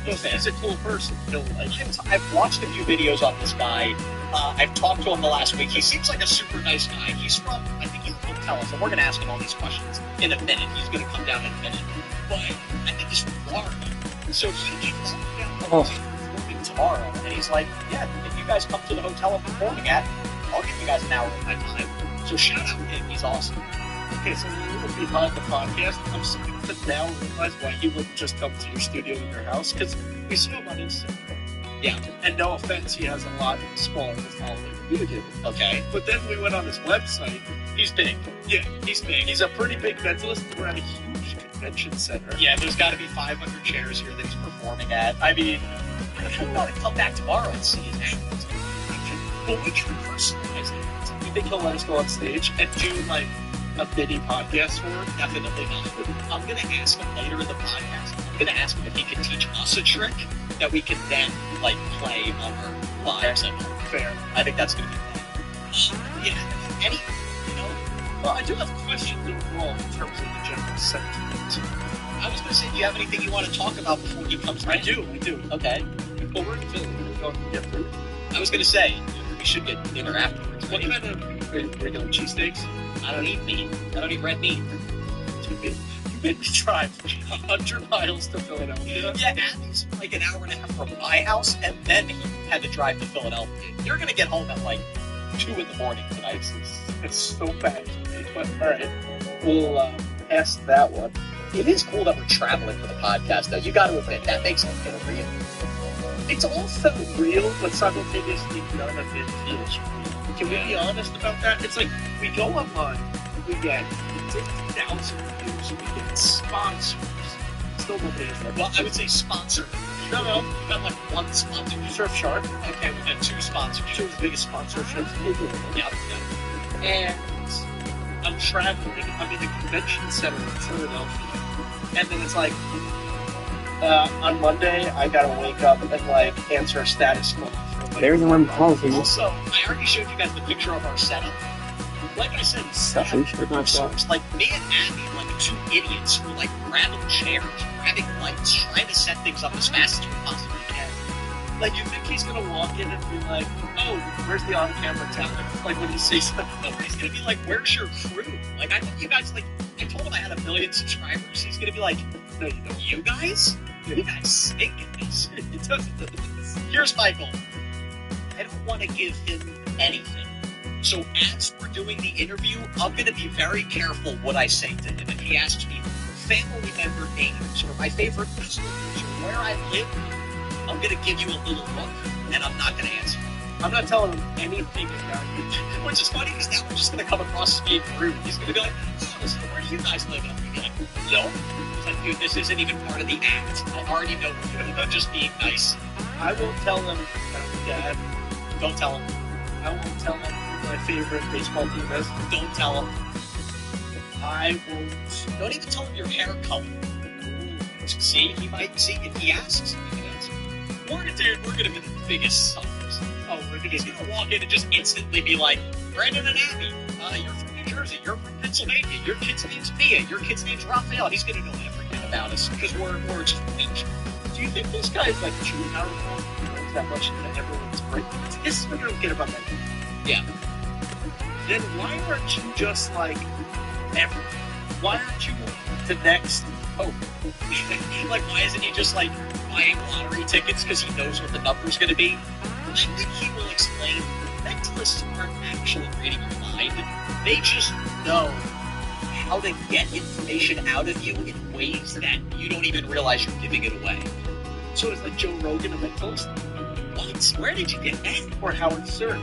If he's a cool person, he'll like him. I've watched a few videos on this guy. I've talked to him the last week. He seems like a super nice guy. He's from, I think he'll tell us, and we're going to ask him all these questions in a minute. He's going to come down in a minute. But I think he's from Florida. So he came down performing tomorrow, and he's like, yeah, if you guys come to the hotel I'm performing at, I'll give you guys an hour of my time. So shout out to him. He's awesome. Okay, so a little behind the podcast, I'm starting to now realize why he wouldn't just come to your studio in your house, because we saw him on Instagram. Yeah. And no offense, he has a lot smaller of a following than you did. Okay. But then we went on his website. He's big. Yeah, he's big. He's a pretty big mentalist. We're at a huge convention center. Yeah, there's got to be 500 chairs here that he's performing at. I mean, I kind of want to come back tomorrow and see his act. But we can personalize it. You think he'll let us go on stage and do like a mini podcast for him? Definitely not. I'm going to ask him later in the podcast. I'm going to ask him if he can teach us a trick that we can then like play on our lives. Fair. I think that's going to be fun. Yeah. Any, you know, Well, I do have questions overall in terms of the general sentiment. I was going to say, do you have anything you want to talk about before he comes I in? do. Okay. But we're in Philly. We're going to get food. I was going to say, we should get dinner afterwards. What kind of regular cheesesteaks? I don't eat meat. I don't eat red meat. You made me drive 100 miles to Philadelphia. Yeah, Abby's like an hour and a half from my house, and then he had to drive to Philadelphia. You're going to get home at like 2 in the morning tonight. It's so bad to me. But all right, we'll pass that one. It is cool that we're traveling for the podcast, though. You got to admit, that makes it feel real. It's all felt real, but simultaneously none of it feels real. Can we be honest about that? It's like we go online, we get 50,000 views, we get sponsors. Still nobody has that. Well, I would say sponsor. No. We got like one sponsor. Surfshark. Okay, we got 2 sponsors. Two of the biggest sponsorships in the world. Yeah. And I'm traveling. I'm in a convention center in Philadelphia. And then it's like, on Monday, I gotta wake up and like answer a status call. Like, There's one policy. Also, I already showed you guys the picture of our setup. Like I said, Selfish, but not so it's like me and Abby, like 2 idiots who like grabbing chairs, grabbing lights, trying to set things up as fast as we possibly can. Like, you think he's gonna walk in and be like, oh, where's the on-camera talent? Like, when he sees that. No, he's gonna be like, "Where's your crew?" Like, I think you guys like. I told him I had 1 million subscribers. He's gonna be like, No, you don't. "You guys? You guys stink at this." It doesn't. Here's my goal. I don't want to give him anything. So as we're doing the interview, I'm going to be very careful what I say to him. If he asks me family member names or my favorite restaurants or where I live, I'm going to give you a little look, and I'm not going to answer. I'm not telling him anything about you. Which is funny because now we're just going to come across as being rude. He's going to be like, "Oh, listen, where do you guys live? And I'm gonna be like, no. He's like, dude, this isn't even part of the act. I already know we're doing about just being nice. I won't tell them that I'm dad. Don't tell him. I won't tell them who my favorite baseball team is. Don't tell him. I won't. Don't even tell him your hair color. See, he might see if he asks. He can answer. We're gonna be the biggest suckers. Oh, we're gonna He's gonna walk in and just instantly be like, Brandon and Abby, you're from New Jersey, you're from Pennsylvania, your kid's name's Mia, your kid's name's Raphael. He's gonna know everything about us because we're just weak. Do you think this guy's like chewing out that much that everyone's breaking? This is what I don't get about that. Yeah. Then why aren't you just like everyone? Why aren't you the next hope? Like, why isn't he just like buying lottery tickets because he knows what the number's gonna be? I think he will explain mentalists aren't actually reading your mind. They just know how to get information out of you in ways that you don't even realize you're giving it away. So it's like Joe Rogan a mentalist? What? Where did you get that? Or Howard Stern?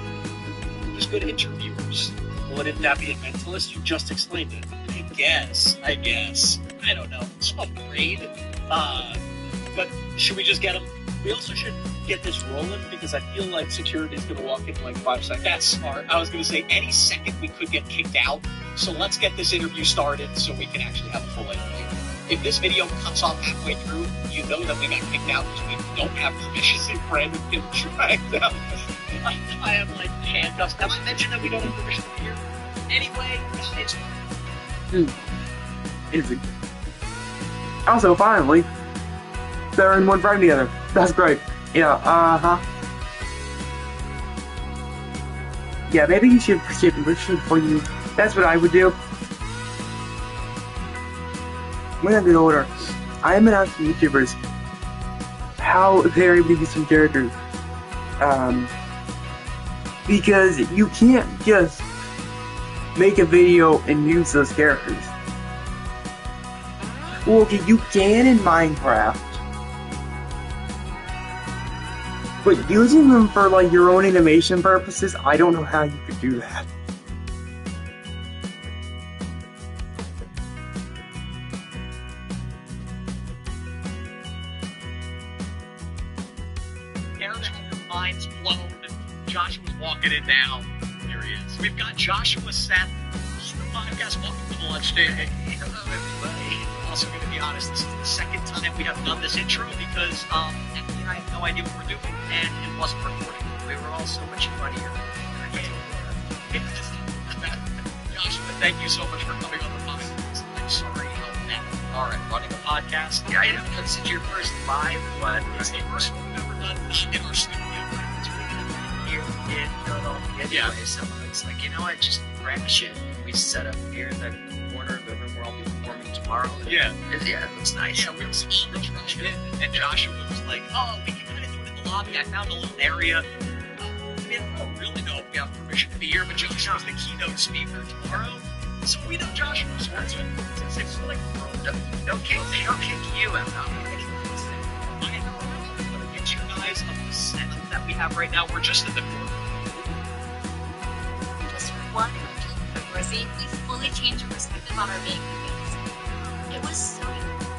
Just good interviewers. Wouldn't that be a mentalist? You just explained it. I guess. I don't know. I'm afraid. But should we just get him? We also should get this rolling because I feel like security is going to walk in like 5 seconds. That's smart. I was going to say any second we could get kicked out. So let's get this interview started so we can actually have a full interview. If this video cuts off halfway through, you know that we got kicked out because we don't have permission. See Brandon get dragged out. I have like handcuffs. Have I mentioned that we don't have permission here? Anyway, it's Easy. Also, finally, they're in one frame together. That's great. Yeah, Yeah, maybe you should get permission for you. That's what I would do. When I get older, I am gonna ask YouTubers how they're able to use some characters. Because you can't just make a video and use those characters. Well, okay, you can in Minecraft, but using them for like your own animation purposes, I don't know how you could do that. Aaron, your mind's blown. Joshua's walking it down. Here he is. We've got Joshua Seth, the podcast. Welcome to the lunch day. Hello, everybody. I'm also going to be honest, this is the second time we have done this intro because Emily and I have no idea what we're doing, and it wasn't recording. We were all so much funnier. Joshua, thank you so much for coming on the podcast. I'm sorry how bad we are at running a podcast. Yeah, I know. This is your first live one. It's the first one we've ever done in our studio. Here in Philadelphia anyway, Yeah. so it's like, you know what, just crash it. We set up here in the corner of the room where I'll be performing tomorrow. Yeah. Yeah, it looks nice. Yeah, we were stage rushing it, and Joshua was like, oh, we can kind of do it in the lobby. I found a little area. We don't really know if we have permission to be here, but Joshua's the keynote speaker tomorrow. So we know Joshua. So that's what it's like. Don't kick you out. I know. I'm going to get you guys of the setup that we have right now. We're just in the corner. Just one controversy, we fully changed our perspective on our being humans. It was so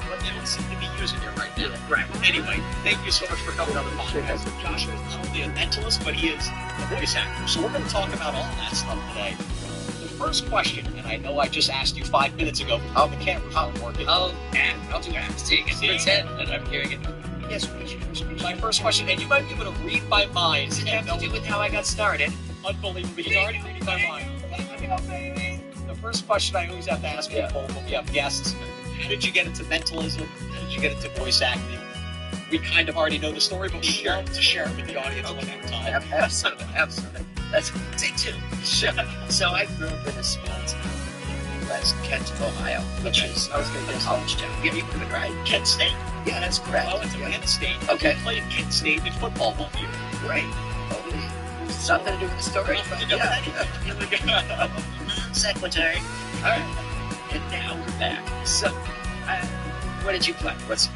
But they don't seem to be using it right now. Right. Anyway, thank you so much for coming on the podcast. Joshua is not only a mentalist, but he is a voice actor. So we're going to talk about all that stuff today. The first question, and I know I just asked you 5 minutes ago, how the camera's not working. Oh, and I'll do acting and pretend that I'm hearing it. Yes, my first question, and you might be able to read my mind. Does it have to do with how I got started? Unbelievable. He's already reading my mind. The first question I always have to ask people when we have guests, how did you get into mentalism? How did you get into voice acting? We kind of already know the story, but we love to share it with the audience one more time. Absolutely. Let's take two. So I grew up in a small town in West Kent, Ohio, which is I was going to a guess college town. Yeah, you would have been right. Kent State. Yeah, that's correct. I went to Kent State. Okay. I played Kent State in football one year. Great. Totally. Something to do with the story. Nothing to do with anything. Here we go. Non-secretary. All right. And now we're back. So, what did you play? What's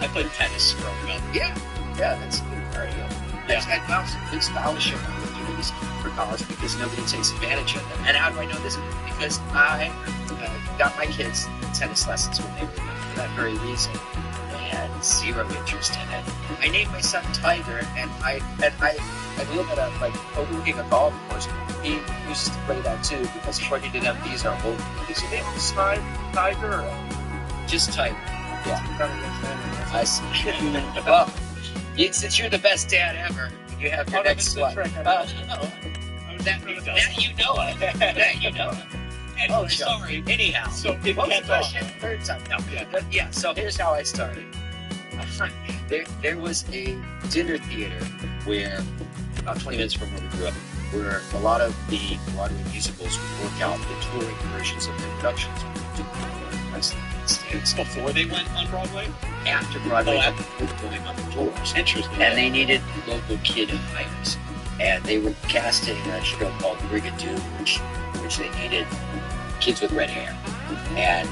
I played tennis growing up. Yeah, that's good cardio. Yeah. I found some good scholarship opportunities. for college because nobody takes advantage of them. And how do I know this? Because I got my kids tennis lessons when they were young for that very reason. They had zero interest in it. I named my son Tiger, and I a little bit of like overlooking a golf course. He used to play that too because according to them, these are old. Is your name Sky Tiger? Or? Just Tiger. Yeah. Gotta understand it. I see. Well, since you're the best dad ever, you have your next one. That you know it. That you know it. Oh, sorry. Anyhow, So it what was the kept question? on. Third time. No. Yeah. So here's how I started. There was a dinner theater where about 20 minutes from where we grew up, where a lot of the Broadway musicals would work out the touring versions of their productions. It's before they went on Broadway? After Broadway, Oh, was going on the tours. Interesting. And they needed local kid hires. And they were casting a show called Brigadoon, which they needed kids with red hair. And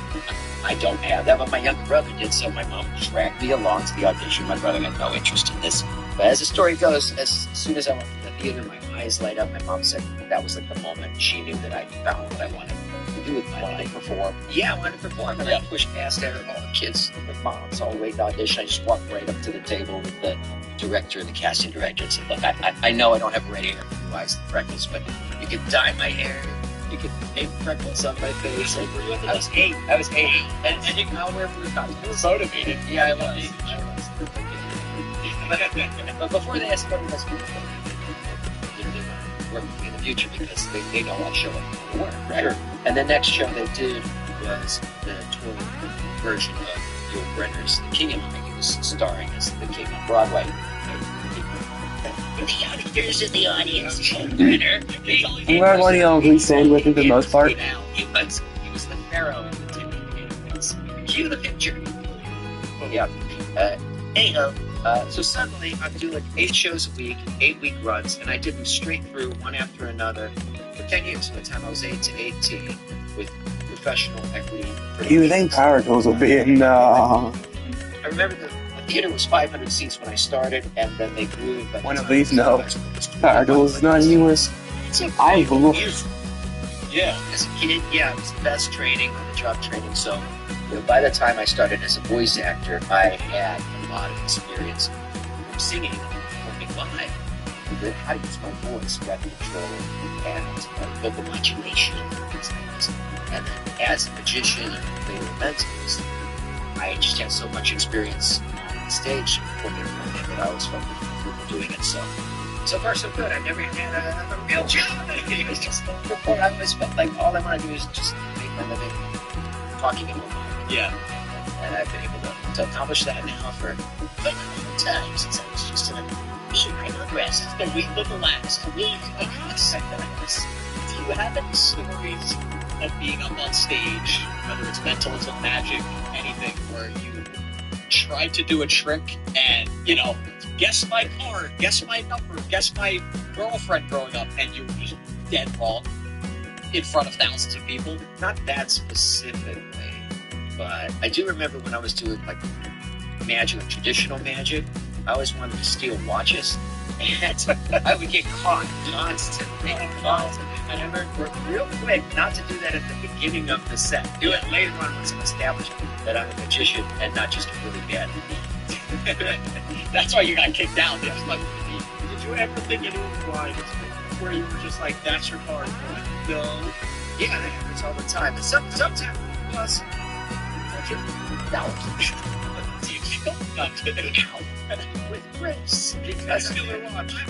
I don't have that, but my younger brother did, so my mom dragged me along to the audition. My brother had no interest in this. But as the story goes, as soon as I went to the theater, my eyes light up. My mom said that was like the moment she knew that I found what I wanted to do with my life. Perform. Yeah, I wanted to perform, and I pushed past all the kids with moms all waiting to audition. I just walked right up to the table with the director, the casting director, and said, "Look, I know I don't have red hair, blue eyes, and freckles, but you can dye my hair. You can make freckles on my face." I was 8. And you can all wear blue costumes. You were motivated. Yeah, I was. But before they asked everybody, they work with me in the future because they know I'll show up for work, right? Sure. And the next show they did was the touring version of Yul Brynner's The King and I. He was starring as the King on Broadway. The auditors in the audience, Yul Brynner. I'm glad one of y'all agreed stand with him for the most part. He was the pharaoh in the King. Cue the picture. Yeah. Anyhow, so suddenly I'm doing 8 shows a week, 8-week runs, and I did them straight through one after another for 10 years from the time I was 8 to 18 with professional equity. You think power tools would be in, I remember the theater was 500 seats when I started, and then they grew. One of these, no. Power tools is not anywhere. I believe. Yeah. As a kid, yeah, it was the best training, on the job training. So, by the time I started as a voice actor, I had a lot of experience from singing, performing live, with how to use my voice, breath control, and vocal modulation, and things like this. And then as a magician and later a mentalist, I just had so much experience on stage performing that I always felt comfortable doing it. So far so good. I've never had a real job. It was just before I always felt like all I want to do is just make my living talking in my mind. Yeah. And I've been able to accomplish that now for quite a long time since I was just a I progressed. The week of the last. Do you have any Stories of being up on stage, whether it's mentalism, magic, anything, where you tried to do a trick and, guess my card, guess my number, guess my girlfriend growing up, and you were just dead wrong in front of thousands of people? Not that specifically, but I do remember when I was doing like magic, like traditional magic, I always wanted to steal watches, and I would get caught constantly. And I learned real quick not to do that at the beginning of the set. Do it later on once I'm established that I'm a magician and not just a really bad thief. That's why you got kicked out. It was like, Did you ever think anyone blind where you were just like, that's your card? You're like, no. Yeah, that happens all the time. And sometimes plus, with grace, because I'm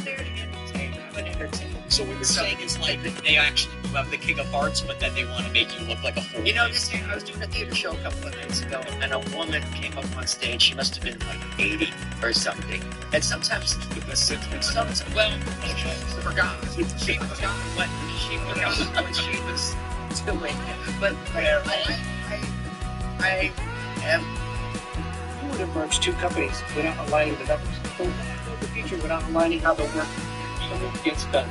there to entertain. I'm an entertainer. So what you're saying is like they actually do have the King of Hearts, but then they want to make you look like a fool. This thing, I was doing a theater show a couple of nights ago, and a woman came up on stage. She must have been like 80 or something. And sometimes, well, she forgot what she was doing. But I am. You would have merged 2 companies without aligning the numbers. So the future without aligning how the work gets done.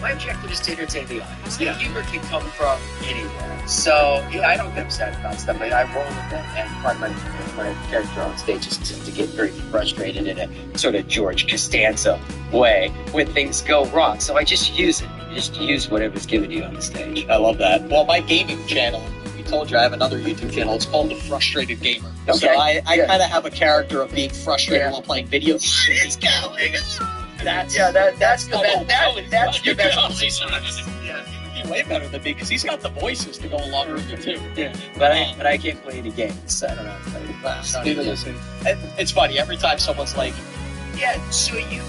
my objective is to entertain the audience. The humor can come from anywhere. So, yeah, I don't get upset about stuff. I roll with it. And part of my character on stage is to get very frustrated in a sort of George Costanza way when things go wrong. So I just use it. You just use whatever's given you on the stage. I love that. Well, my gaming channel, I told you I have another YouTube channel. It's called The Frustrated Gamer. Okay. So I kind of have a character of being frustrated while playing video games. It's going on. That's the best. That's the best. Yeah, he'd be way better than me because he's got the voices to go along with it too. Yeah. But I can't play any games. I don't know how to play class. It's funny every time someone's like, "Yeah, so you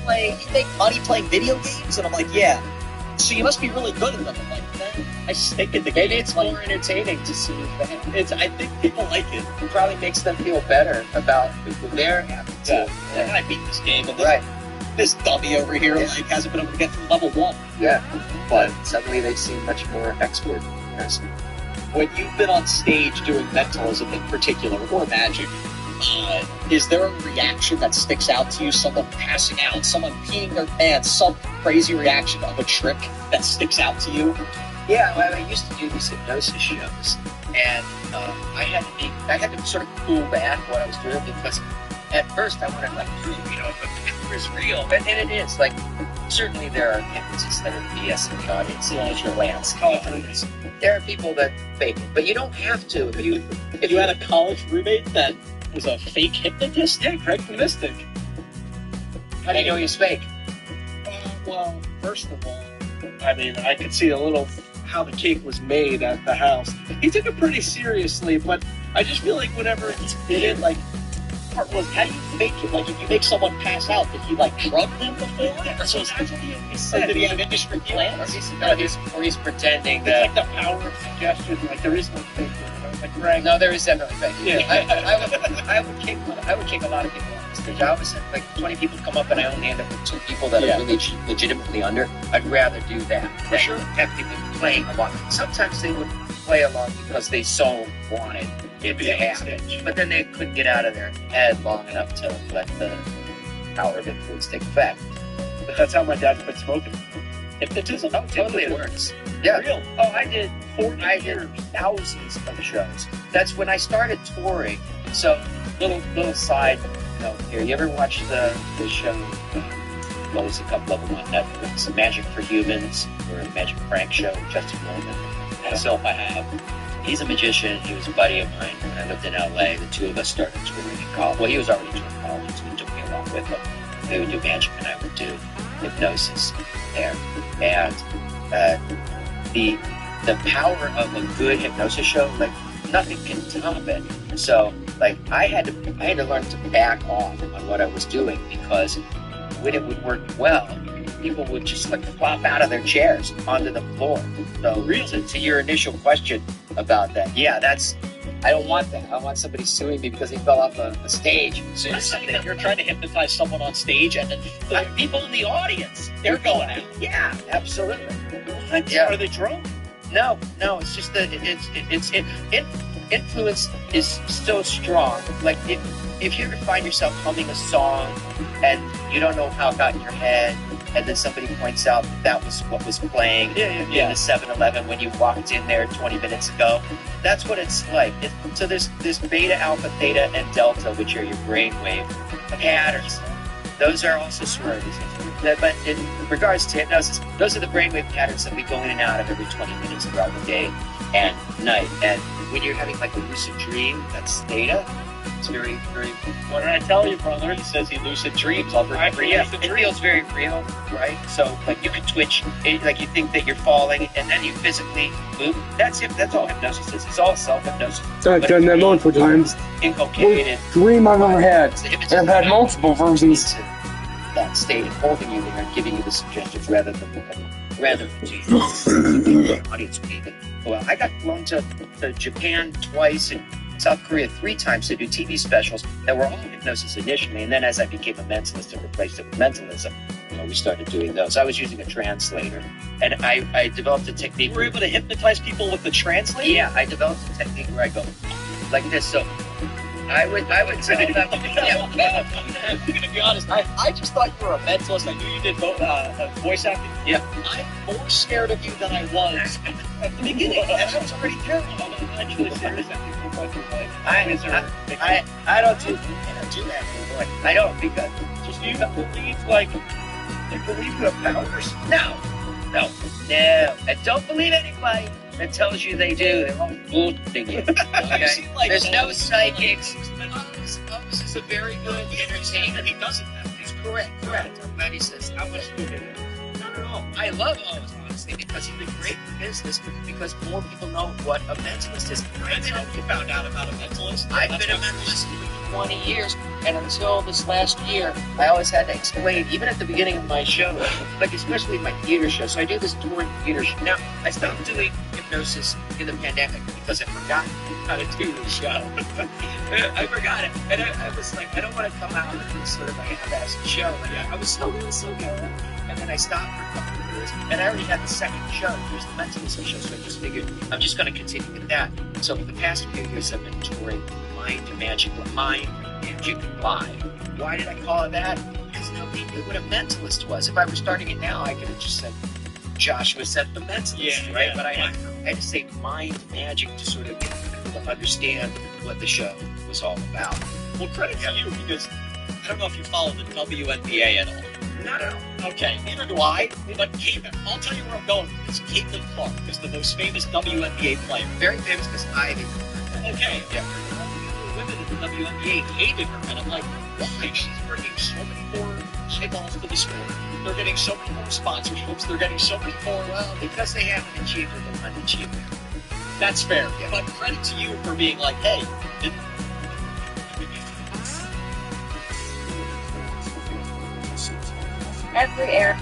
make money playing video games?" And I'm like, "Yeah." So you must be really good at them. I'm like, "Man, I stink at the game." Maybe it's more entertaining to see fans. I think people like it. It probably makes them feel better about what they're having to. Yeah. I beat this game, and Right. this dummy over here hasn't been able to get through level 1. Yeah. But suddenly they seem much more expert. Yes. When you've been on stage doing mentalism in particular, or magic, is there a reaction that sticks out to you? Someone passing out, someone peeing their pants, some crazy reaction of a trick that sticks out to you? Yeah, well, I used to do these hypnosis shows, and I had to sort of cool back what I was doing because at first I wanted like, if it was real, and it is. Like, certainly there are hypnotists that are BS in the audience, your Lance confidence. There are people that fake it, but you don't have to. If you had a college roommate that was a fake hypnotist? Yeah, Greg the Mystic. How do you know he's fake? Well, first of all, I mean, I could see a little how the cake was made at the house. He took it pretty seriously, but I just feel like whenever he did it, like, Part was, how do you fake it? Like, if you make someone pass out, did he like drug them before? so that's what he Or said. did he have industry plans? Or he's pretending It's that. like the power of suggestion. Like, there is no fake it. I was like, Greg. No, there is definitely fake. Yeah. I would kick a lot of people off the stage. I always had like 20 people come up and I only end up with 2 people that are really legitimately under. I'd rather do that For sure. have people playing along. Sometimes they would play along because they so wanted it to happen, but then they couldn't get out of their head long enough to let the power of influence take effect. But that's how my dad quit smoking. Hypnotism? Oh, totally, it works. Yeah. Real. Oh, I did thousands of shows. That's when I started touring. So, little side note here. You ever watch the show? Well, there's a couple of them on Netflix. Magic for Humans, or Magic Prank Show with Justin Norman. Myself, I have. He's a magician. He was a buddy of mine when I lived in LA. The two of us started touring in college. Well, he was already touring college, so he took me along with him. They would do magic, and I would do hypnosis there. And the power of a good hypnosis show, like, nothing can top it. So, like, I had to learn to back off on what I was doing because when it would work well, people would just like flop out of their chairs onto the floor. So, to your initial question about that, I don't want that. I want somebody suing me because he fell off a stage. So you're saying that you're trying to hypnotize someone on stage and then the people in the audience, they're going out. Yeah, absolutely. What? Yeah. Are they drunk? No, it's just that influence is so strong. Like if you ever find yourself humming a song and you don't know how it got in your head, and then somebody points out that was what was playing in the 7-Eleven when you walked in there 20 minutes ago. That's what it's like. So there's beta, alpha, theta, and delta, which are your brainwave patterns. Those are also sororities. But in regards to hypnosis, those are the brainwave patterns that we go in and out of every 20 minutes throughout the day and night. And when you're having like a lucid dream, that's theta. It's very, very. What did I tell you, brother? He says he lucid dreams. It feels very real, right? So, like, you could twitch, like you think that you're falling, and then you physically move. That's all hypnosis is. It's all self-hypnosis. I've done that multiple times. Inculcated. Dream I've ever had. And I've had multiple versions. That state of holding you there and giving you the suggestions rather than the audience being. Well, I got flown to Japan twice and South Korea 3 times to do TV specials that were all hypnosis initially, and then as I became a mentalist and replaced it with mentalism, we started doing those. I was using a translator, and I developed a technique. You were able to hypnotize people with the translator? Yeah, I developed a technique where I go like this. So I would tell them. Yeah. I'm gonna be honest. I just thought you were a mentalist. I knew you did voice acting. Yeah. I'm more scared of you than I was at the beginning, and I was already terrified. I'm actually serious. I don't do that anymore. I don't because Just you believe, like, you believe you have powers? no. I don't believe anybody that tells you they do. They're all fooling you. Okay? There's no psychics. Oz is a very good entertainer. He doesn't have It's correct. I'm glad he says how much do it. Not at all. I love Oz, honestly, because he's been great for business, because more people know what a mentalist is. That's how you found out about a mentalist. I've been a mentalist for 20 years, and until this last year, I always had to explain, even at the beginning of my show, like especially my theater show. So I do this touring theater show. Now, I stopped doing hypnosis in the pandemic because I forgot how to do the show. I forgot it. And I was like, I don't want to come out with this sort of like half-assed show. Like, I was so good. And then I stopped for a couple of years, and I already had the second show. Here's the mentalism show, so I just figured I'm just going to continue with that. So for the past few years, I've been touring Mind Magic Live. Why did I call it that? Because nobody knew what a mentalist was. If I were starting it now, I could have just said Joshua said the mentalist, right? But I had to say Mind Magic to sort of get people to understand what the show was all about. Well, credit to you, because I don't know if you follow the WNBA at all. Not at all. Okay, neither do I. But I'll tell you where I'm going. It's Caitlin Clark is the most famous WNBA player. Very famous because I did. Okay, yeah. Women in the WNBA hated her, and I'm like, why? She's bringing so many more eyeballs to the sport. They're getting so many more sponsorships. They're getting so many more. Well, because they haven't achieved what they want to achieve. That's fair. Yeah. But credit to you for being like, hey. Every air.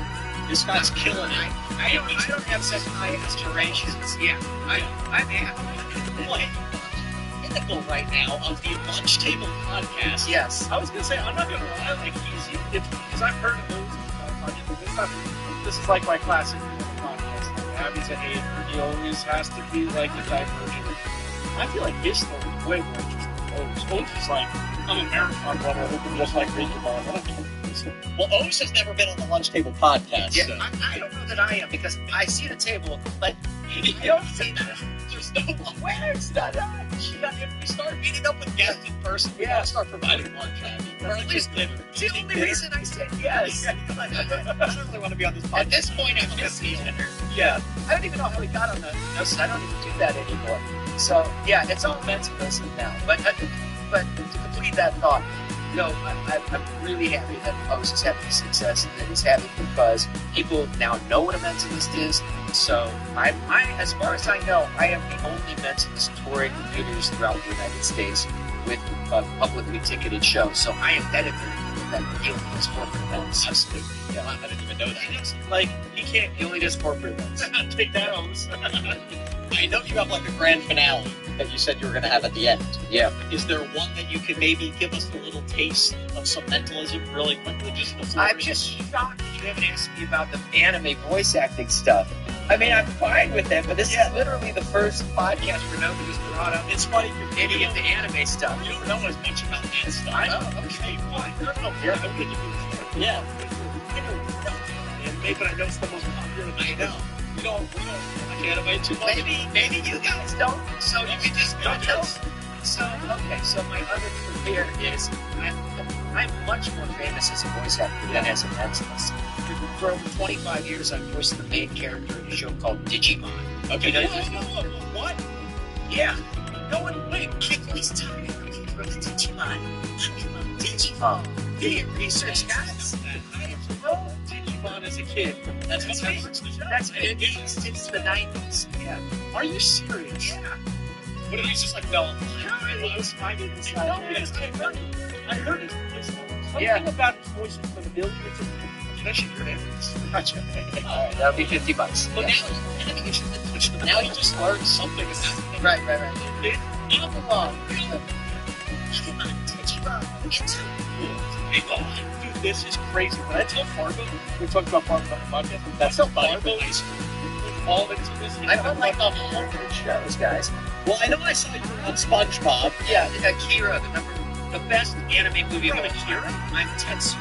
This guy's killing it. I don't have such high aspirations. Yeah, I'm happy. Pinnacle right now of the Lunch Table Podcast. Yes. I was gonna say, I'm not gonna lie, like, because I've heard of those. This is like my classic podcast. Like, Abby's a hater. He always has to be like the divergent. I feel like his story is way more interesting than O's. O's is like, I'm a marathon runner who can just like read the ball. Well, O's has never been on the Lunch Table Podcast. Yeah, so. I don't know that I am, because I see the table, but you don't see that. There's no Where it's not on. If we start meeting up with guests in person, we gotta start providing lunch, Abby. Or at least dinner. It's the only reason I said yes. I don't really want to be on this podcast. At this point, I'm just dinner. Yeah. I don't even know how we got on the hypnosis. I don't even do that anymore. So, yeah, it's all mentalism now. But to complete that thought, I'm really happy that O's is having the success that he's having, because people now know what a mentalist is. So, I as far as I know, I am the only mentalist touring theaters throughout the United States with a publicly ticketed show. So, I am benefiting from that dealing with corporate events. Absolutely. Yeah, I didn't even know that. Like, he only does corporate events. Take that, O's. I know you have like a grand finale that you said you were going to have at the end. Yeah. Is there one that you can maybe give us a little taste of some mentalism really quickly? Just before I'm just shocked that you haven't asked me about the anime voice acting stuff. I mean, I'm fine with that, but this is literally the first podcast where nobody's brought up It's funny, any of the anime stuff. you don't know as much about that stuff. I know. Okay, fine. No. Yeah, I'm gonna give you this. Yeah. I know anime, but I know it's the most popular. I know. We don't like anime too much. Maybe you guys don't, so you can just don't tell. So, okay, so my other career is I'm much more famous as a voice actor than as a mentalist. For over 25 years, I've voiced the main character in a show called Digimon. Okay. What? Yeah. No one, wait, I voiced time for the Digimon. Digimon. Video research, guys. I have known Digimon as a kid. That's been since the 90s. Yeah. Are you serious? Yeah. What if he's just like, no? I was finding this out. I heard it. There's something Yeah. about his voices for the billions of people. Can I shake your hand? Gotcha. Alright, that'll be $50. Well, Yeah. now you just learned something about it. Right. Algebra. Dude, this is crazy. When I tell Fargo, we talked about Fargo on the podcast. That's Tell Fargo. Fargo ice cream. all intimacy. I'm on like 100 shows, guys. Well, I know I saw you on SpongeBob. Yeah, Akira, the best anime movie You're of all Akira? time. I'm Tetsuo.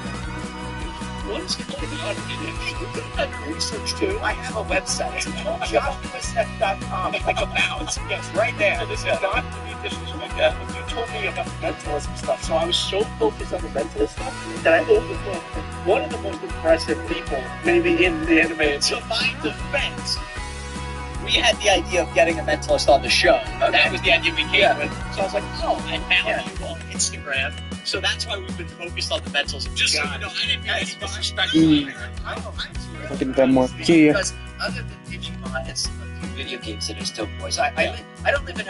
What is going on in it? You could have done your research too. I have a website. JoshuaSeth.com. Click about. Yes, right there. So this is not to be disrespectful. You told me about mentalism stuff, so I was so focused on the mentalist stuff that I overlooked one of the most impressive people, maybe in the anime. To my defense, we had the idea of getting a mentalist on the show. Okay. That was the idea we came Yeah. with. So I was like, oh, I found you on Instagram. So that's why we've been focused on the mentalism. Just so you know, I didn't mean any disrespect. Fucking done more. Yeah. Because other than Digimon, it's a few video games that are still boys. I don't live in